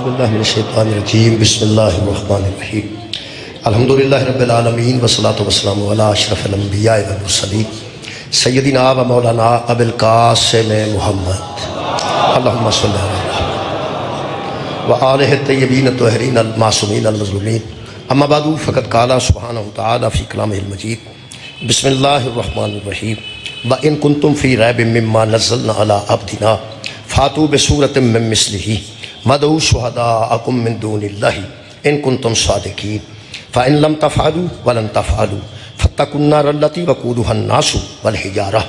باللہ من الشیطان الرجیم بسم اللہ الرحمن الرحیم الحمدللہ رب العالمین والصلاة والسلام علی اشرف الانبیاء والمرسلین سیدنا و مولانا ابی القاسم محمد اللہم صلی اللہ علیہ و آلہ الطیبین الطاہرین المعصومین المظلومین اما بعد فقد قال سبحانہ وتعالی فی کلامہ المجید بسم اللہ الرحمن الرحیم وَإِن كُنتُم فِي رَيْبٍ مِّمَّا نَزَّلْنَا عَلَىٰ عَبْدِنَا فَأْتُوا بِسُورَةٍ مِّن مِّثْلِهِ وَادْعُوا شُهَدَاءَكُم مِّن دُونِ اللَّهِ إِن كُنتُم صَادِقِينَ فَإِن لَّمْ تَفْعَلُوا وَلَن تَفْعَلُوا فَاتَّقُوا النَّارَ الَّتِي وَقُودُهَا النَّاسُ وَالْحِجَارَةُ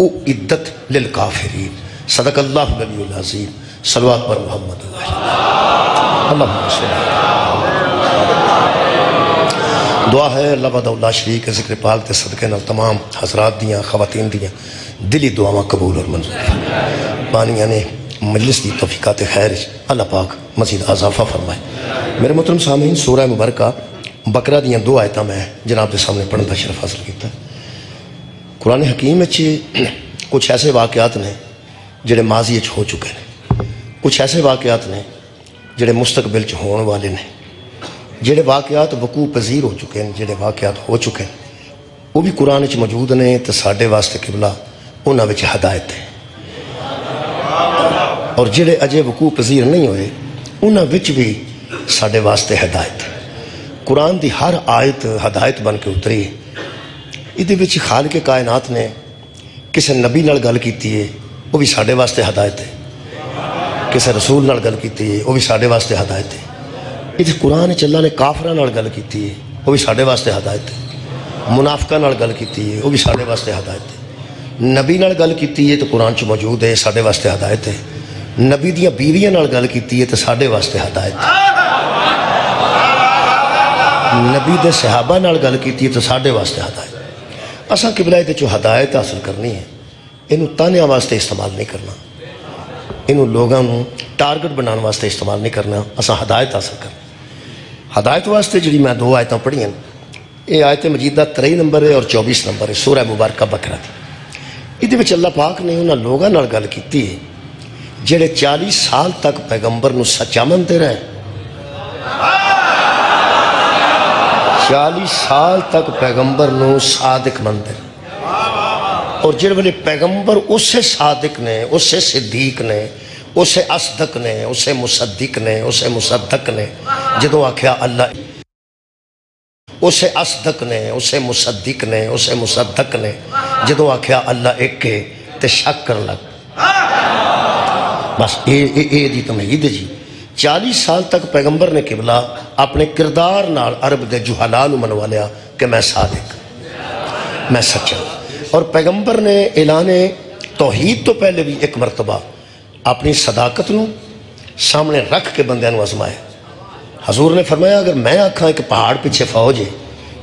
أُعِدَّتْ لِلْكَافِرِينَ صدق اللہ العلی العظیم صلوات پر محمد اللہم صلی اللہ دعا ہے اللہ وحدہ لا شریک کے ذکر پاک تے صدقے نال تمام حضرات دیاں خواتین دیاں دلی دعاواں قبول اور منظور بانیاں نے مجلس دی توفیقات خیر اللہ پاک مزید اضافہ فرمائے۔ میرے محترم سامعین، سورہ مبارکہ بقرہ دیاں دو آیتاں میں جناب دے سامنے پڑھن دا شرف حاصل کیتا ہے۔ قرآن حکیم وچ کچھ ایسے واقعات نے جڑے ماضی وچ ہو چکے ہیں، کچھ ایسے واقعات نے جڑے مستقبل چ ہون والے نے، جڑے واقعات وقوع پذیر ہو چکے ہیں، جڑے واقعات ہو چکے ہیں وہ بھی قرآن وچ موجود نے تے ساڈے واسطے قبلہ انہاں وچ ہدایت ہے، اور جڑے اجے وقوع پذیر نہیں ہوئے انہاں وچ بھی ساڈے واسطے ہدایت ہے۔ قرآن دی ہر آیت ہدایت بن کے اتری ہے۔ ایدے وچ خالق کائنات نے کسے نبی نال گل کیتی ہے وہ بھی ساڈے واسطے ہدایت ہے، کسے رسول نال گل کیتی ہے وہ بھی ساڈے واسطے ہدایت ہے۔ اس قرآن چ اللہ نے کافراں نال گل کیتی ہے وہ بھی ساڈے واسطے ہدایت ہے، منافقاں نال گل کیتی ہے وہ بھی ساڈے واسطے ہدایت ہے، نبی نال گل کیتی ہے تو قرآن چ موجود ہے ساڈے واسطے ہدایت ہے، نبی دیاں بیویاں نال گل کیتی ہے تو ساڈے واسطے ہدایت ہے، نبی دے صحابہ نال گل کیتی ہے تو ساڈے واسطے ہدایت ہے۔ اساں قبلہ دے چوں ہدایت حاصل کرنی ہے، اینوں تانیاں واسطے استعمال نہیں کرنا، اینوں لوگاں نوں ٹارگٹ بنان واسطے استعمال نہیں کرنا، اساں ہدایت حاصل کرنا۔ ہدایت واسطے جڑی میں دو آیتاں پڑھی ہیں، یہ آیت مجیدہ 23 نمبر ہے اور 24 نمبر ہے سورہ مبارکہ بقرہ دی۔ ایدے وچ اللہ پاک نے انہاں لوگاں نال گل کیتی ہے جڑے 40 سال تک پیغمبر نو سچا منتے رہے، 40 سال تک پیغمبر نو صادق منتے رہے، اور جڑے والے پیغمبر اسے صادق نے، اسے صدیق نے، اسے اصدق نے، اسے مصدق نے، اسے مصدق نے جدوں آکھیا اللہ، اسے اصدق نے، اسے مصدق نے، اسے مصدق نے جدوں آکھیا اللہ ایک کے تے شک کر لگ، بس اے دی تمہید جی۔ 40 سال تک پیغمبر نے قبلہ اپنے کردار نال عرب دے جہالاں نوں منوا لیا کہ میں صادق، میں سچا، اور پیغمبر نے اعلان توحید تو پہلے بھی ایک مرتبہ اپنی صداقت نو سامنے رکھ کے بندیاں نو آزمایا۔ حضور نے فرمایا اگر میں آکھاں ایک پہاڑ پیچھے فوج ہے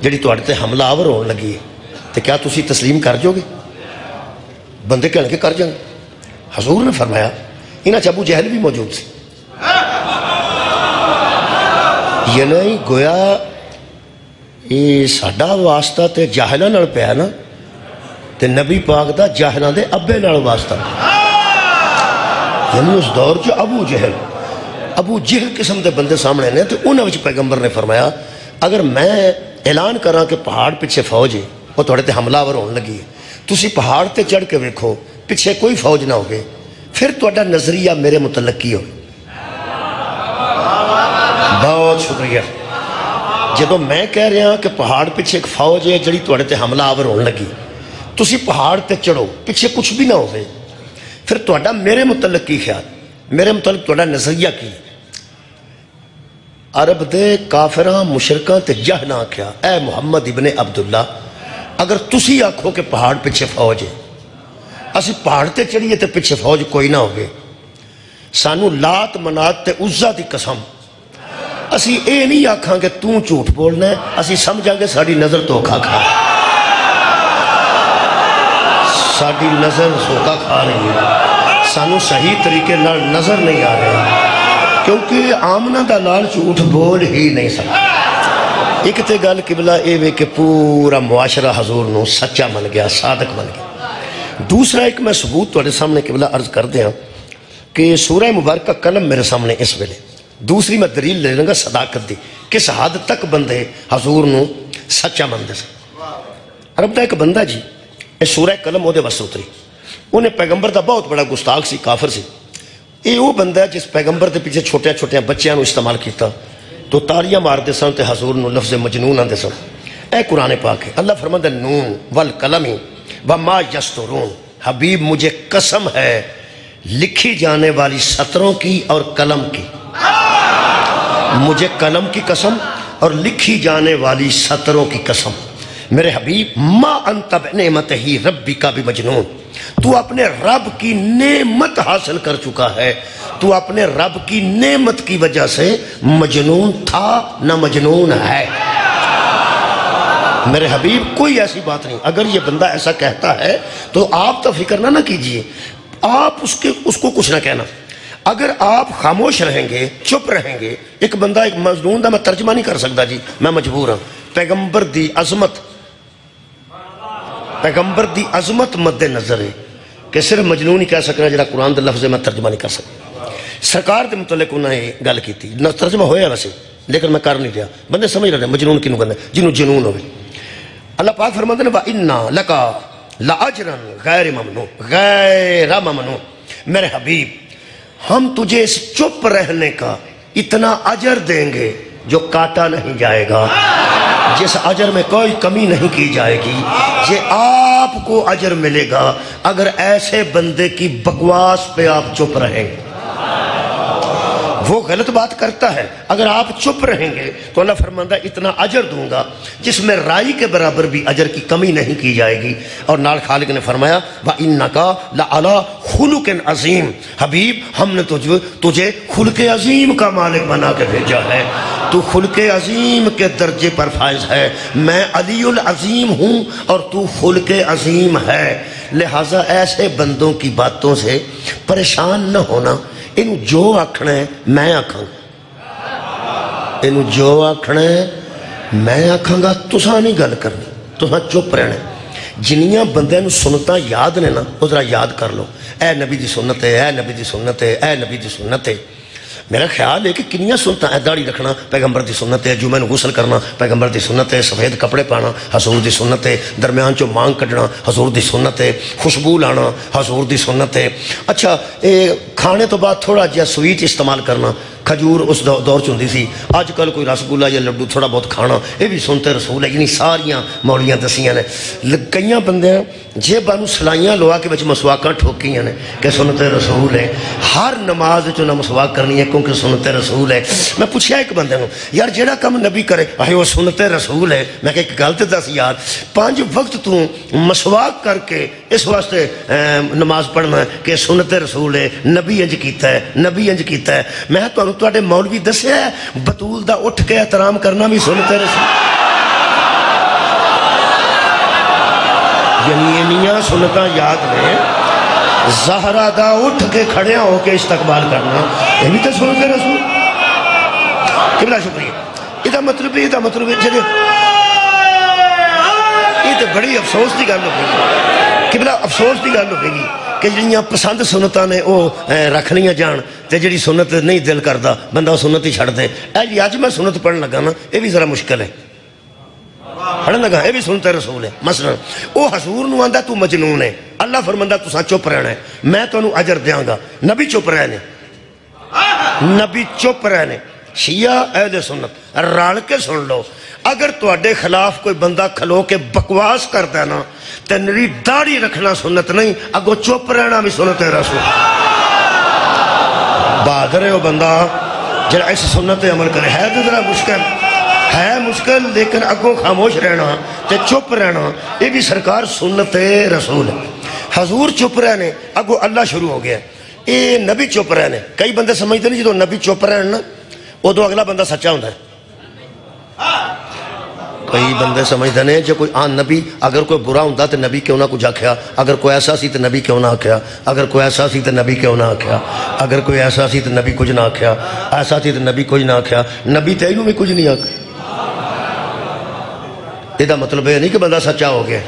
جڑی تواڈے تے حملہ آور ہون لگی ہے تے کیا تسی تسلیم کر جو گے؟ بندے کہنے کے کر جائیں گے۔ حضور نے فرمایا انہاں چ ابو جہل بھی موجود سی، یہ نہیں گویا یہ ساڈا واسطہ تے جاہلاں نال پیا نا، تے نبی پاک دا جاہلاں دے ابے نال واسطہ، یعنی اس دور جو ابو جہل قسم دے بندے سامنے نے، تو انہاں وچ پیغمبر نے فرمایا اگر میں اعلان کراں کہ پہاڑ پیچھے فوج ہے وہ تھوڑے تے حملہ آور ہون لگی ہے، تسی پہاڑ تے چڑھ کے ویکھو پیچھے کوئی فوج نہ ہوگی، پھر تہاڈا نظریہ میرے متعلق کی ہو۔ بہت شکریہ۔ جدوں میں کہہ رہا کہ پہاڑ پیچھے ایک فوج ہے جڑی تہاڈے تے حملہ آور ہون لگی، تسی پہاڑ تے چڑھو پیچھے کچھ بھی نہ ہوئے، پھر تہاڈا میرے متعلق کی خیال، میرے متعلق تہاڈا نظریہ کی؟ عرب دے کافراں مشرکاں تے جہلاں آکھیا اے محمد ابن عبداللہ اگر تسی آکھو کہ پہاڑ پیچھے فوج ہے، اسی پہاڑ تے چڑھیے تے پیچھے فوج کوئی نہ ہوگے، سانو لات منات تے عزا دی قسم اسی اے نہیں آکھاں کہ توں جھوٹ بولنا ہے، اسی سمجھاں گے ساڑی نظر دھوکا کھا، ساڑی نظر دھوکا کھا رہی ہے، سانو صحیح طریقے نال نظر نہیں آ رہا، کیونکہ آمنہ دا لال جھوٹ بول ہی نہیں سکتا۔ ایک تے گل قبلہ اے وے کہ پورا معاشرہ حضور نو سچا من گیا، صادق من گیا۔ دوسرا ایک میں ثبوت تواڈے سامنے قبلہ عرض کر دیا کہ سورہ مبارکہ قلم میرے سامنے اس ویلے دوسری میں دلیل لے لوں گا صداقت دی، کس حد تک بندے حضور نو سچا مندے سے۔ عرب دا ایک بندہ جی، یہ سورہ قلم وہ دے واسطے اتری، انہیں پیغمبر دا بہت بڑا گستاخ سی، کافر سی۔ یہ وہ بندہ ہے جس پیغمبر دے پیچھے چھوٹے چھوٹے بچیاں نو استعمال کیتا تو تاریاں مار دے سن تے حضور نو لفظ مجنون آندے سن۔ اے قرآن پاک ہے، اللہ فرماتا ہے نون والقلم وما یسطرون، حبیب مجھے قسم ہے لکھی جانے والی سطروں کی اور قلم کی، مجھے قلم کی قسم اور لکھی جانے والی سطروں کی قسم۔ میرے حبیب ما انت بنعمتہ ربک بمجنون، تو اپنے رب کی نعمت حاصل کر چکا ہے، تو اپنے رب کی نعمت کی وجہ سے مجنون تھا نہ مجنون ہے۔ میرے حبیب کوئی ایسی بات نہیں، اگر یہ بندہ ایسا کہتا ہے تو آپ تو فکر نہ کیجئے، آپ اس کو کچھ نہ کہنا۔ اگر آپ خاموش رہیں گے، چپ رہیں گے، ایک بندہ ایک مجنون دا میں ترجمہ نہیں کر سکتا جی، میں مجبور ہوں۔ پیغمبر دی عظمت مد نظر ہے کہ صرف مجنون ہی کہہ سکنا جڑا قرآن دے لفظ میں ترجمہ نہیں کر سکتا۔ سرکار دے متعلق انہوں نے گل کی تھی، نہ ترجمہ ہویا ویسے لیکن میں کر نہیں دیا، بندے سمجھ رہے ہیں مجنون کنوں کہندے جنوں جنون ہوئے۔ اللہ پاک فرماتے ہیں وَإِنَّا لَكَ لَأَجْرًا غَيْرَ مَمْنُونٍ، میرے حبیب ہم تجھے اس چپ رہنے کا اتنا اجر دیں گے جو کاٹا نہیں جائے گا، جس اجر میں کوئی کمی نہیں کی جائے گی، یہ آپ کو اجر ملے گا اگر ایسے بندے کی بکواس پہ آپ چپ رہیں گے۔ وہ غلط بات کرتا ہے، اگر آپ چپ رہیں گے تو اللہ فرماندہ اتنا اجر دوں گا جس میں رائی کے برابر بھی اجر کی کمی نہیں کی جائے گی۔ اور نال خالق نے فرمایا وَإِنَّكَ لَعَلَىٰ خُلُقٍ عَظِيمٍ، حبیب ہم نے تجھے خلق عظیم کا مالک بنا کے بھیجا ہے، تو خلق عظیم کے درجے پر فائز ہے، میں علی العظیم ہوں اور تو خلق عظیم ہے۔ لہٰذا ایسے بندوں کی باتوں سے پریشان نہ ہونا، انہوں جو آکھنا ہے میں آکھاں گا، انہوں جو آکھنا ہے میں آکھاں گا، تساں نہیں گل کرنی، تساں چپ رہنا۔ جنیاں بندے نو سنتاں یاد نے نا وہ ذرا یاد کر لو، اے نبی دی سنت ہے، اے نبی دی سنت ہے، اے نبی دی سنت ہے۔ میرا خیال ہے کہ کنیاں سنتاں ہے، داڑھی رکھنا پیغمبر دی سنت ہے، جمعہ نو غسل کرنا پیغمبر دی سنت ہے، سفید کپڑے پانا حضور دی سنت ہے، درمیان چو مانگ کڈنا حضور دی سنت ہے، خوشبو لانا حضور دی سنت ہے۔ اچھا کھانے تو بعد تھوڑا جہا سویٹ استعمال کرنا، کھجور اس دور چ ہوندی سی، آج کل کوئی رس گلا یا لڈو تھوڑا بہت کھانا، یہ بھی سنت رسول ہے، یعنی ساریاں مولیاں دسیاں نے۔ کئیاں بندے جیباں نو سلائیاں لوا کے وچ مسواکاں ٹھوکیاں نے کہ سنت رسول ہے، ہر نماز چ نہ مسواک کرنی ہے کیونکہ سنت رسول ہے۔ میں پوچھیا ایک بندے نو یار جیڑا کم نبی کرے آہے وہ سنت رسول ہے، میں کہ ایک گل تے دس یار 5 وقت تو مسواک کر کے اس واسطے نماز پڑھنا ہے کہ سنت رسول ہے، نبی انج کیتا ہے، نبی انج کیتا ہے۔ میں تواڈے مولوی دسیا ہے بطول دا اٹھ کے احترام کرنا بھی سنت رسول، یعنی انیاں سنتاں یاد نے، زہرا دا اٹھ کے کھڑیاں ہو کے استقبال کرنا یہ بھی تو سنت رسول۔ قبلہ شکریہ، یہ مطلب ہے جدے یہ تو بڑی افسوس کی گل ہوگی، قبلہ افسوس کی گل ہوگی کہ جڑیاں پسند سنتاں نے وہ رکھنیاں جان تے جڑی سنت نہیں دل کردا بندہ وہ سنت ہی چھڑ دے۔ اے جی اج میں سنت پڑھن لگا نا یہ بھی ذرا مشکل ہے، پڑھن لگا یہ بھی سنت رسول ہے۔ مثلا وہ حضور نو آندا تو مجنون ہے، اللہ فرماندا تساں چپ رہنا ہے، میں تانوں اجر دیاں گا، نبی چپ رہنے، نبی چپ رہنے۔ شیعہ اہل سنت رل کے سن لو، اگر تواڈے خلاف کوئی بندہ کھلو کے بکواس کرتا ہے نا تے نری داڑھی رکھنا سنت نہیں، اگو چپ رہنا بھی سنت رسول۔ بہادر ہے وہ بندہ جڑا اس سنت عمل کرے، ہے تو ذرا مشکل ہے، مشکل، لیکن اگوں خاموش رہنا تے چپ رہنا یہ بھی سرکار سنت رسول ہے۔ حضور چپ رہنے اگوں اللہ شروع ہو گیا، یہ نبی چپ رہنے۔ کئی بندے سمجھتے نہیں جدو نبی چپ رہنا ادو اگلا بندہ سچا ہوتا ہے، کئی بندے سمجھتے ہیں جو کوئی نبی اگر کوئی برا ہوتا تو نبی کیوں نہ کچھ آکھیا، اگر کوئی ایسا سی تو نبی کیوں نہ آکھیا، اگر کوئی ایسا سی تو نبی کیوں نہ آکھیا، اگر کوئی ایسا سی تو نبی کچھ نہ آکھیا، ایسا سی تو نبی کچھ نہ آکھیا، نبی تے انہوں بھی کچھ نہیں آکھیا۔ یہ مطلب یہ نہیں کہ بندہ سچا ہو گیا،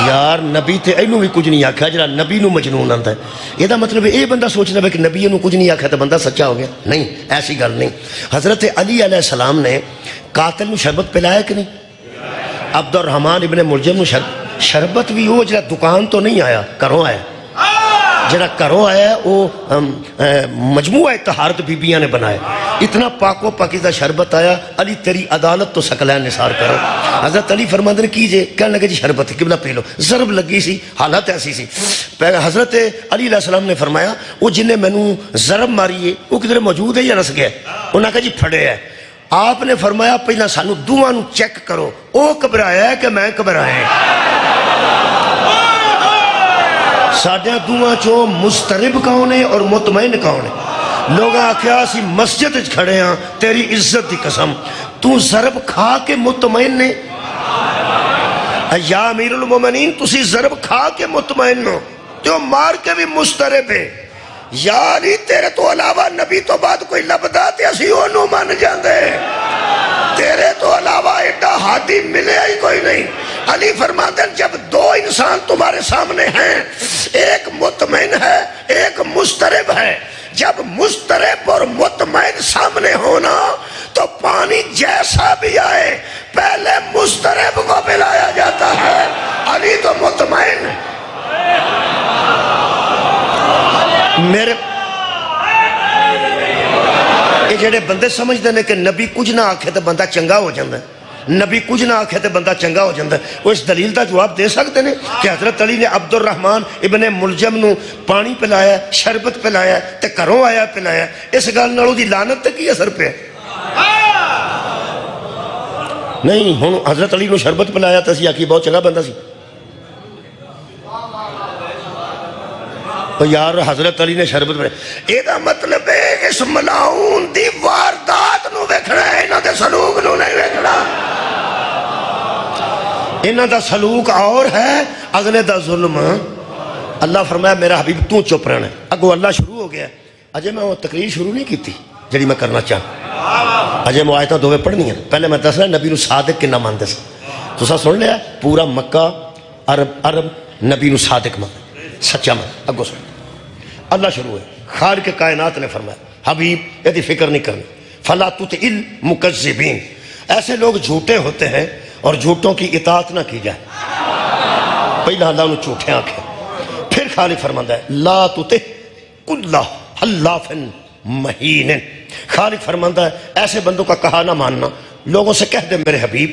یار نبی تے اینو بھی کچھ نہیں آکھا جڑا نبی نو مجنون آندا ہے. یہ دا مطلب اے بندہ سوچنا ہے کہ نبی نو کچھ نہیں آکھا تو بندہ سچا ہو گیا. نہیں ایسی گل نہیں. حضرت علی علیہ السلام نے قاتل نو شربت پلایا کہ نہیں؟ عبد الرحمن ابن ملجم نو شربت بھی وہ جڑا دکان تو نہیں آیا، گھروں آیا. جڑا گھروں آیا ہے وہ مجموعہ طہارت بیبیاں نے بنایا. اتنا پاک و پاکیزہ شربت آیا. علی تیری عدالت تو ثقلین نثار کرو. حضرت علی فرماندے نے کیجئے، کہنے لگے جی شربت قبلہ پی لو. ضرب لگی سی، حالت ایسی سی. حضرت علی علیہ السلام نے فرمایا وہ جن نے مینوں ضرب ماری ہے وہ کدھر موجود ہے یا نس گیا؟ انہوں نے کہا جی پھڑے ہے. آپ نے فرمایا پہلا سانو دوواں نو چیک کرو، وہ گھبرایا ہے کہ میں گھبرایا. ساڈیاں دوواں چوں مسترب کون ہے اور مطمئن کون ہے؟ لوگ آکھیا اسی مسجد وچ کھڑے ہاں، تیری عزت دی قسم تو ضرب کھا کے مطمئن نے؟ یا امیر المومنین تسی ضرب کھا کے مطمئن ہو، تو مار کے بھی مسترب ہے. یا علی تیرے تو علاوہ نبی تو بعد کوئی لبدا تے اسی انہوں مان جاندے، تیرے تو علاوہ ایڈا ہادی ملے ہی کوئی نہیں. علی فرماتے ہیں جب دو انسان تمہارے سامنے ہیں، ایک مطمئن ہے ایک مسترب ہے. جب مسترب اور مطمئن سامنے ہونا تو پانی جیسا بھی آئے پہلے مسترب کو پلایا جاتا ہے. علی تو مطمئن ہے. میرے یہ جڑے بندے سمجھتے ہیں کہ نبی کچھ نہ آکھے تو بندہ چنگا ہو جاندہ ہے، نبی کچھ نہ آکھے تو بندہ چنگا ہو جاندہ ہے، وہ اس دلیل دا جواب دے سکتے ہیں کہ حضرت علی نے عبد الرحمن ابن ملجم نو پانی پلایا، شربت پلایا تے گھروں آیا پلایا. اس گل نالوں دی لعنت تے کی اثر پہ نہیں؟ ہن حضرت علی نو شربت پلایا تے اسی آکھی بہت چنگا بندہ سی. تو یار حضرت علی نے شربت پلایا، یہ دا مطلب ہے کہ اس ملاؤن دی واردات نو ویکھنا ہے، انہاں دے سلوک نو نہیں ویکھنا. انہاں دا سلوک اور ہے، اگلے دا ظلم. اللہ فرمایا میرا حبیب تو چپ رہنا ہے. اگو اللہ شروع ہو گیا. اجے میں وہ تقریر شروع نہیں کی تھی جڑی میں کرنا چاہاں. اجے میں آیتاں دوے پڑھنی ہیں. پہلے میں دس رہا نبی نو صادق کنا مانتے سے. تو سا سن لیا پورا مکہ عرب نبی نو صادق مان، سچا مان. اگو سن اللہ شروع ہے. خالق کائنات نے فرمایا حبیب یہ فکر نہیں کرنی. فلا تطع المکذبین، ایسے لوگ جھوٹے ہوتے ہیں اور جھوٹوں کی اطاعت نہ کی جائے. پہلا اللہ نے جھوٹے آنکھیں. پھر خالق فرماتا ہے لا تطع کل حلاف مہین. خالق فرماتا ہے ایسے بندوں کا کہا نہ ماننا. لوگوں سے کہہ دے میرے حبیب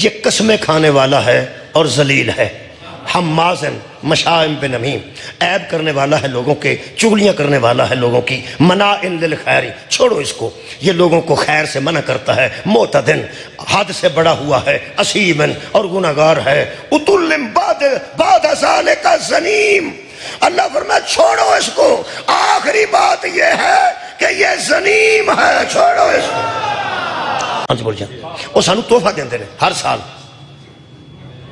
یہ قسمیں کھانے والا ہے اور ذلیل ہے، حمازن مشائم بنمیم، عیب کرنے والا ہے لوگوں کے، چغلیاں کرنے والا ہے لوگوں کی، مناعن للخیری، چھوڑو اس کو، یہ لوگوں کو خیر سے منع کرتا ہے، معتدن حد سے بڑا ہوا ہے، اسیمن اور گناہگار ہے، اتلم بعد ذالک زنیم. اللہ فرمایا چھوڑو اس کو. آخری بات یہ ہے کہ یہ زنیم ہے، چھوڑو اس کو. بول جائیں وہ سانو تحفہ دیندے نے ہر سال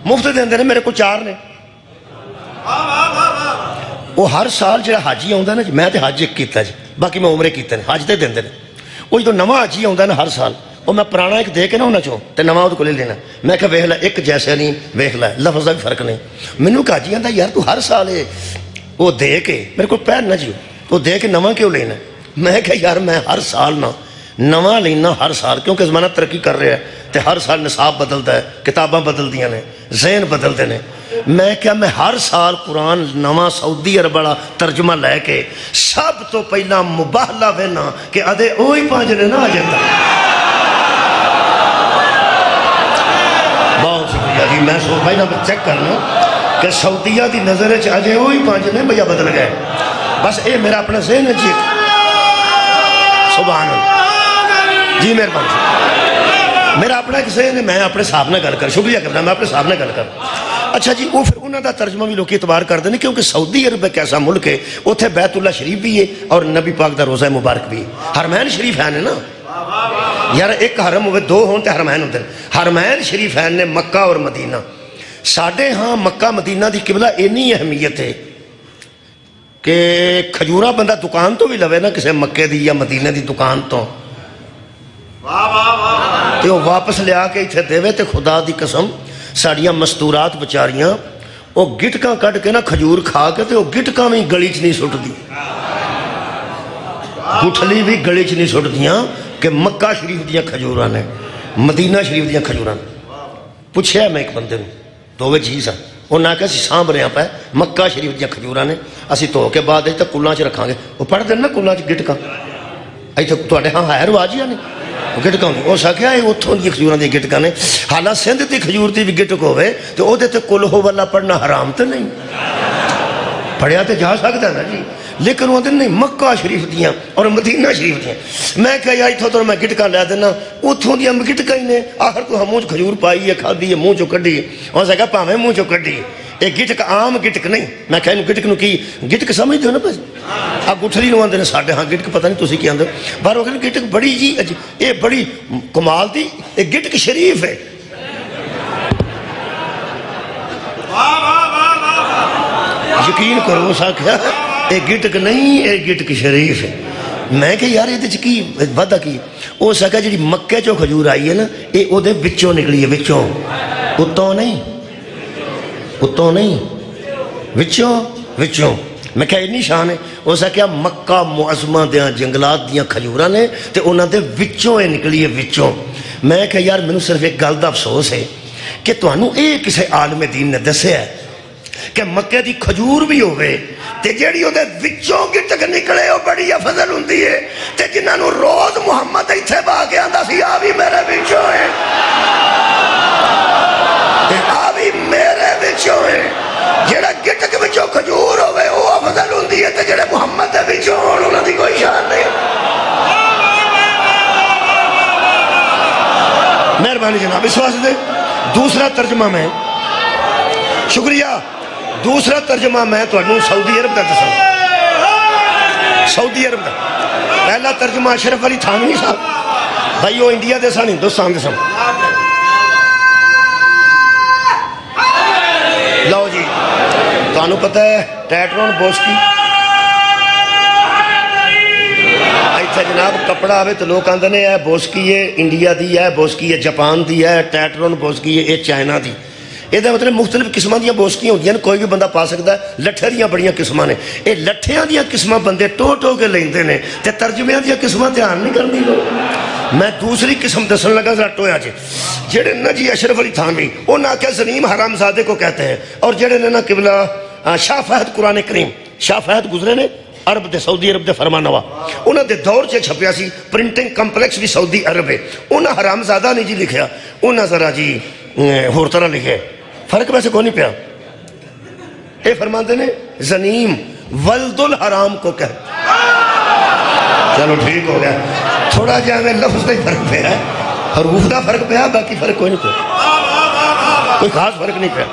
مفت دیندے نے. میرے کو 4 نے. وہ ہر سال جڑا حاجی آندا نا، میں تے حج ایک کیتا جی، باقی میں عمرے کیتے نے، حج تے دیندے نے. وہ جو نواں حاجی آندا نا ہر سال، وہ میں پرانا ایک دے کے نا انہاں چوں تے نواں اودے کول لینا. میں کہ ویکھ لے ایک جیسے نہیں، ویکھ لے لفظ دا بھی فرق نہیں. مینوں کہ حاجی آندا یار تو ہر سال وہ دے کے میرے کو پہن نہ جیو، تو دے کے نواں کیوں لینا؟ میں کہ یار میں ہر سال نہ نواں لینا ہر سال، کیونکہ زمانہ ترقی کر رہا ہے تے ہر سال نصاب بدلتا ہے، کتاباں بدل دیاں نے، ذہن بدلتے ہیں. میں کیا میں ہر سال قرآن نواں سعودی عرب والا ترجمہ لے کے سب تو پہلا مباہلہ وینا کہ ادے اوہی 5 نے نہ آ جاتا. بہت شکریہ جی. میں سو پہلا چیک کرنا کہ سعودیہ دی نظر اجے وہی 5 نے بھیا بدل گئے. بس اے میرا اپنا ذہن ہے جی. سبحان اللہ جی مہربانی. میرا اپنا ایک ذہن ہے، میں اپنے صاحب نے گل کر. شکریہ کرنا میں اپنے صاحب نے گل کر. اچھا جی وہ پھر انہوں دا ترجمہ بھی لوگ اعتبار کر دیں کیونکہ سعودی عرب ایک ایسا ملک ہے اتنے بیت اللہ شریف بھی ہے اور نبی پاک دا روزہ مبارک بھی ہے. حرمین شریف ہیں نا یار، ایک حرم ہوئے 2 ہوں تے حرمین ہوتے ہیں. حرمین شریف ہیں نے مکہ اور مدینہ. ساڑھے ہاں مکہ مدینہ دی قبلہ اینی اہمیت ہے کہ کھجورہ بندہ دکان تو بھی لوے نا کسے مکے دی یا مدینہ دی دکان تو تے وہ واپس لیا کے اتھے دے تے خدا دی قسم ساڑیاں مستورات بچاریاں وہ گٹکاں کٹ کے نا کھجور کھا کے تے وہ گٹکاں بھی گلی چ نہیں سٹ دی، گٹھلی بھی گلی چ نہیں سٹ دیاں کہ مکہ شریف دیاں کھجوراں نے، مدینہ شریف دیاں کھجوراں نے۔ پوچھیا میں ایک بندے نوں، دوویں جی سن، انہاں آکھیا اسی سانبھ رہے پے مکہ شریف دیاں کھجوراں نے، اسی دھو کے بعد تے کلاں چ رکھاں گے۔ وہ پڑھ دین نا کلاں چ گٹکاں، ایتھے تواڈے ہاں ہے رواج یا نہیں گٹکاں دی؟ اس آکھیا اے اوتھوں دی کھجوراں دی گٹکاں نے، حالاں سندھ دی کھجور دی بھی گٹک ہوے تے او دے تے کل ہو والا پڑھنا حرام تے نہیں، پڑھیا تے جا سکدا نا جی، لیکن وہ دن نہیں مکہ شریف دیاں اور مدینہ شریف دیاں۔ میں کہا یا اتھوں تو میں گٹکاں لے دینا، اتھوں دیاں گٹکاں ہی نے، آخر تو ہم منہ کھجور پائی ہے کھا دی ہے منہ چو کڈی ہے، اور سے کہا پاویں منہ چو کڈی ہے، یہ گٹک عام گٹک نہیں۔ میں کہا گٹک نو کی گٹک سمجھ دو نا بس، آ گٹھلی نو آندے نے ساڈے ہاں گٹک پتہ نہیں تسی کی آندے باہر، وہ کہتے گٹک بڑی جی یہ بڑی کمال دی، یہ گٹک شریف ہے۔ یقین کرو سا کیا یہ گٹک نہیں، یہ گٹک شریف ہے۔ میں کہ یار یہ کی وعدہ کی، وہ سکا جی مکے چو کھجور آئی ہے نا، یہ وہ وچوں نکلی ہے، وچوں اتوں نہیں، اتوں نہیں، وچوں وچوں۔ میں کہا اتنی شان ہے، وہ سکا مکہ معظمہ دیاں جنگلات دیاں کھجوراں نے تے انہاں دے وچوں یہ نکلی ہے، وچوں۔ میں کہ یار مینوں صرف ایک گل دا افسوس ہے کہ تانوں اے کسے عالم دین نے دسیا ہے کہ مکے دی کھجور بھی ہوئے تے جیڑی ہو دے وچوں گٹک نکلے ہو بڑی افضل ہوندی ہے، تے جنہاں نو روز محمد ایتھے با کے آندا سی آ بھی میرے وچوں ہے، تے آ بھی میرے وچوں ہے۔ جیڑا گٹک وچوں کھجور ہوئے وہ افضل ہوندی ہے، تے جیڑے محمد دے وچوں ہون انہاں دی کوئی شان نہیں۔ مہربانی جناب اس واسطے دوسرا ترجمہ میں، شکریہ، دوسرا ترجمہ میں تو انہوں سعودی عرب دا دساں، سعودی عرب دا۔ پہلا ترجمہ اشرف علی تھانوی صاحب بھائی وہ انڈیا دے سن، ہندوستان دے سن۔ لو جی تو انہوں پتہ ہے ٹیٹرون بوسکی ایتھے جناب کپڑا آوے تو لوگ آندھنے ہے بوسکی ہے انڈیا دی ہے، بوسکی ہے جاپان دی ہے، ٹیٹرون بوسکی ہے یہ چائنا دی۔ یہ مطلب مختلف قسمہ دیاں بوسکیاں ہوندیاں نے، کوئی بھی بندہ پا سکتا ہے۔ لٹھے دیاں بڑیاں قسمہ نے، یہ لٹھیاں دیاں قسمہ بندے ٹو ٹو کے لیندے نے تے ترجمے دیاں قسمہ دھیان نہیں کرنی لوگ۔ میں دوسری قسم دسن لگا ذرا ٹویا جی، جڑے نا جی اشرف علی تھانوی وہ نہ کہ زنیم حرام زادے کو کہتے ہیں، اور جڑے نا قبلہ شاہ فہد قرآن کریم، شاہ فہد گزرے نے عرب دے سعودی عرب دے فرمانوا، انہاں دے دور سے چھپیا سی، پرنٹنگ کمپلیکس بھی سعودی عرب ہے، انہاں حرام زادہ نہیں جی لکھیا، انہاں ذرا جی ہور طرح لکھے، فرق ویسے کو نہیں پیا۔ اے فرماتے نے زنیم ولد الحرام کو کہتے، چلو ٹھیک ہو گیا، تھوڑا جہاں میں لفظ نہیں فرق پیا ہے، حروف دا فرق پیا، باقی فرق کوئی نہیں پیا، کوئی خاص فرق نہیں پیا۔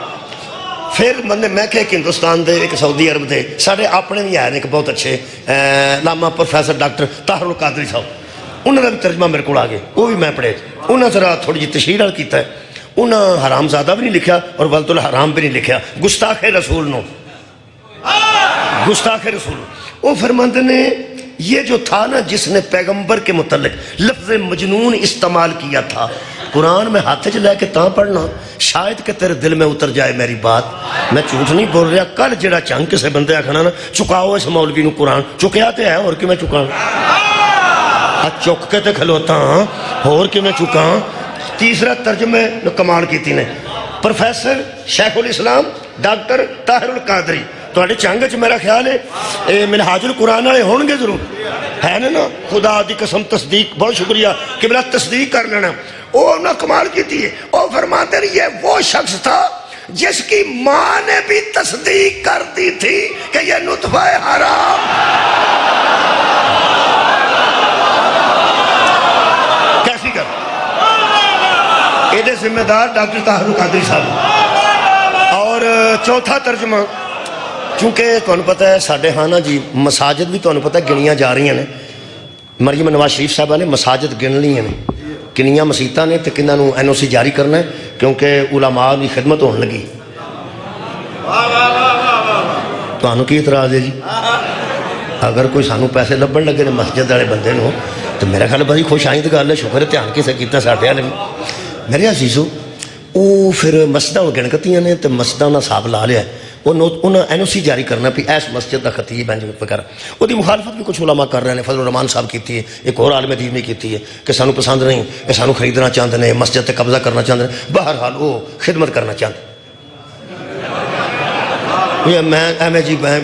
پھر میں کہ ایک ہندوستان دے ایک سعودی عرب دے سارے اپنے بھی آئے ایک بہت اچھے علامہ پروفیسر ڈاکٹر طاہر القادری صاحب، انہوں نے بھی ترجمہ میرے کو آگے، وہ بھی میں پڑھے، انہوں نے ذرا تھوڑی جی تشریح کیتا ہے، انہاں حرام زادہ بھی نہیں لکھا اور ولد الحرام بھی نہیں لکھا، گستاخ رسول نو، گستاخ رسول۔ وہ فرماتے نے یہ جو تھا نا جس نے پیغمبر کے متعلق لفظ مجنون استعمال کیا تھا، قرآن میں ہاتھ چ لے کے تاں پڑھنا شاید کہ تیرے دل میں اتر جائے میری بات، میں جھوٹ نہیں بول رہا۔ کل جڑا چنگ کسے بندے آکھنا نا چکاؤ اس مولوی نو قرآن، چکیا تے ہے اور کہ میں چکاؤں، چک کے تے کھلوتا ہاں اور کہ میں چکاؤں۔ تیسرا ترجمہ کمال کیتی نے پروفیسر شیخ الاسلام ڈاکٹر طاہر القادری، تو چنگ چ میرا خیال ہے منہاج القرآن والے ہون گے ضرور ہے نا، خدا دی قسم تصدیق، بہت شکریہ قبلہ تصدیق کر لینا۔ وہ انہوں نے کمال کیتی ہے، وہ فرماتے ہیں یہ وہ شخص تھا جس کی ماں نے بھی تصدیق کر دی تھی کہ یہ نطفہ حرام، کیسی کر یہ ذمہ دار ڈاکٹر طاہر القادری صاحب۔ اور چوتھا ترجمہ، چونکہ تمہیں پتہ ہے ساڈے ہاں نا جی مساجد بھی تمہیں پتہ ہے گنیاں جا رہی ہیں، مریم نواز شریف صاحبہ نے مساجد گن لی ہیں، کنیاں مسیتاں نے تے کنہاں نوں NOC جاری کرنا ہے کیونکہ علماء کی خدمت ہونے لگی۔ تمہیں کی اعتراض ہے جی؟ اگر کوئی سانوں پیسے لبن لگے نے مسجد والے بندے نو تو میرا خیال بڑی خوش آئند گل ہے، شکر ہے دھیان کسے کیتا ساڈے والے۔ میرے عزیزو وہ پھر مسجداں گنکتیاں نے تو مسجداں کا حساب لا لیا انہیں NOC جاری کرنا بھی اس مسجد کا خطیب ہے وغیرہ. وہ مخالفت بھی کچھ علماء کر رہے ہیں. فضل الرحمان صاحب کی ہے, ایک اور عالم دین نے کی ہے کہ سانو پسند نہیں, یہ سانو خریدنا چاہتے ہیں, مسجد تے قبضہ کرنا چاہتے ہیں. بہرحال وہ خدمت کرنا چاہتے ہیں. میں ایویں جی میں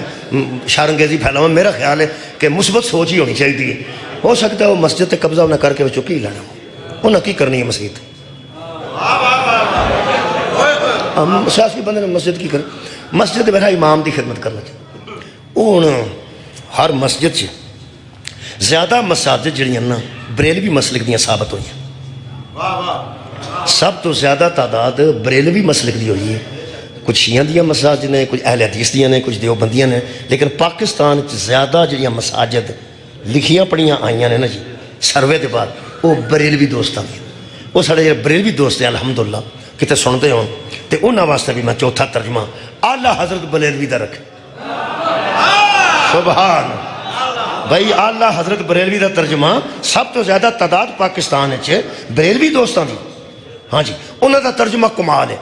شارنگیزی پھیلاواں, میرا خیال ہے کہ مثبت سوچ ہی ہونی چاہیے. ہو سکتا ہے وہ مسجد تے قبضہ انہیں کر کے چکی لینا, انہیں کی کرنی ہے مسجد. سیاسی بندے نے مسجد کی کریں, مسجد میرا امام دی خدمت کرنا چاہیے. ہوں ہر مسجد سے زیادہ مساجد جڑیاں نا بریلوی مسلک دیاں ثابت ہوئی ہیں. سب تو زیادہ تعداد بریلوی مسلک دی ہوئی ہے. کچھ شیعہ دیاں مساجد نے, کچھ اہل حدیث دیاں نے, کچھ دیوبندیاں نے. لیکن پاکستان زیادہ جڑیاں مساجد لکھیاں پڑھیاں آئیاں نے نا جی سروے دے بعد, وہ بریلوی دوستاں دی. وہ سارے بریلوی دوست ہیں الحمدللہ کتے سنتے ہوں, تو انہاں واسطے بھی میں چوتھا ترجمہ اعلیٰ حضرت بریلوی دا رکھ. سبحان بھائی, اعلیٰ حضرت بریلوی دا ترجمہ سب تو زیادہ تعداد پاکستان ہے بریلوی دوستاں دی. ہاں جی, انہاں دا ترجمہ کمال ہے.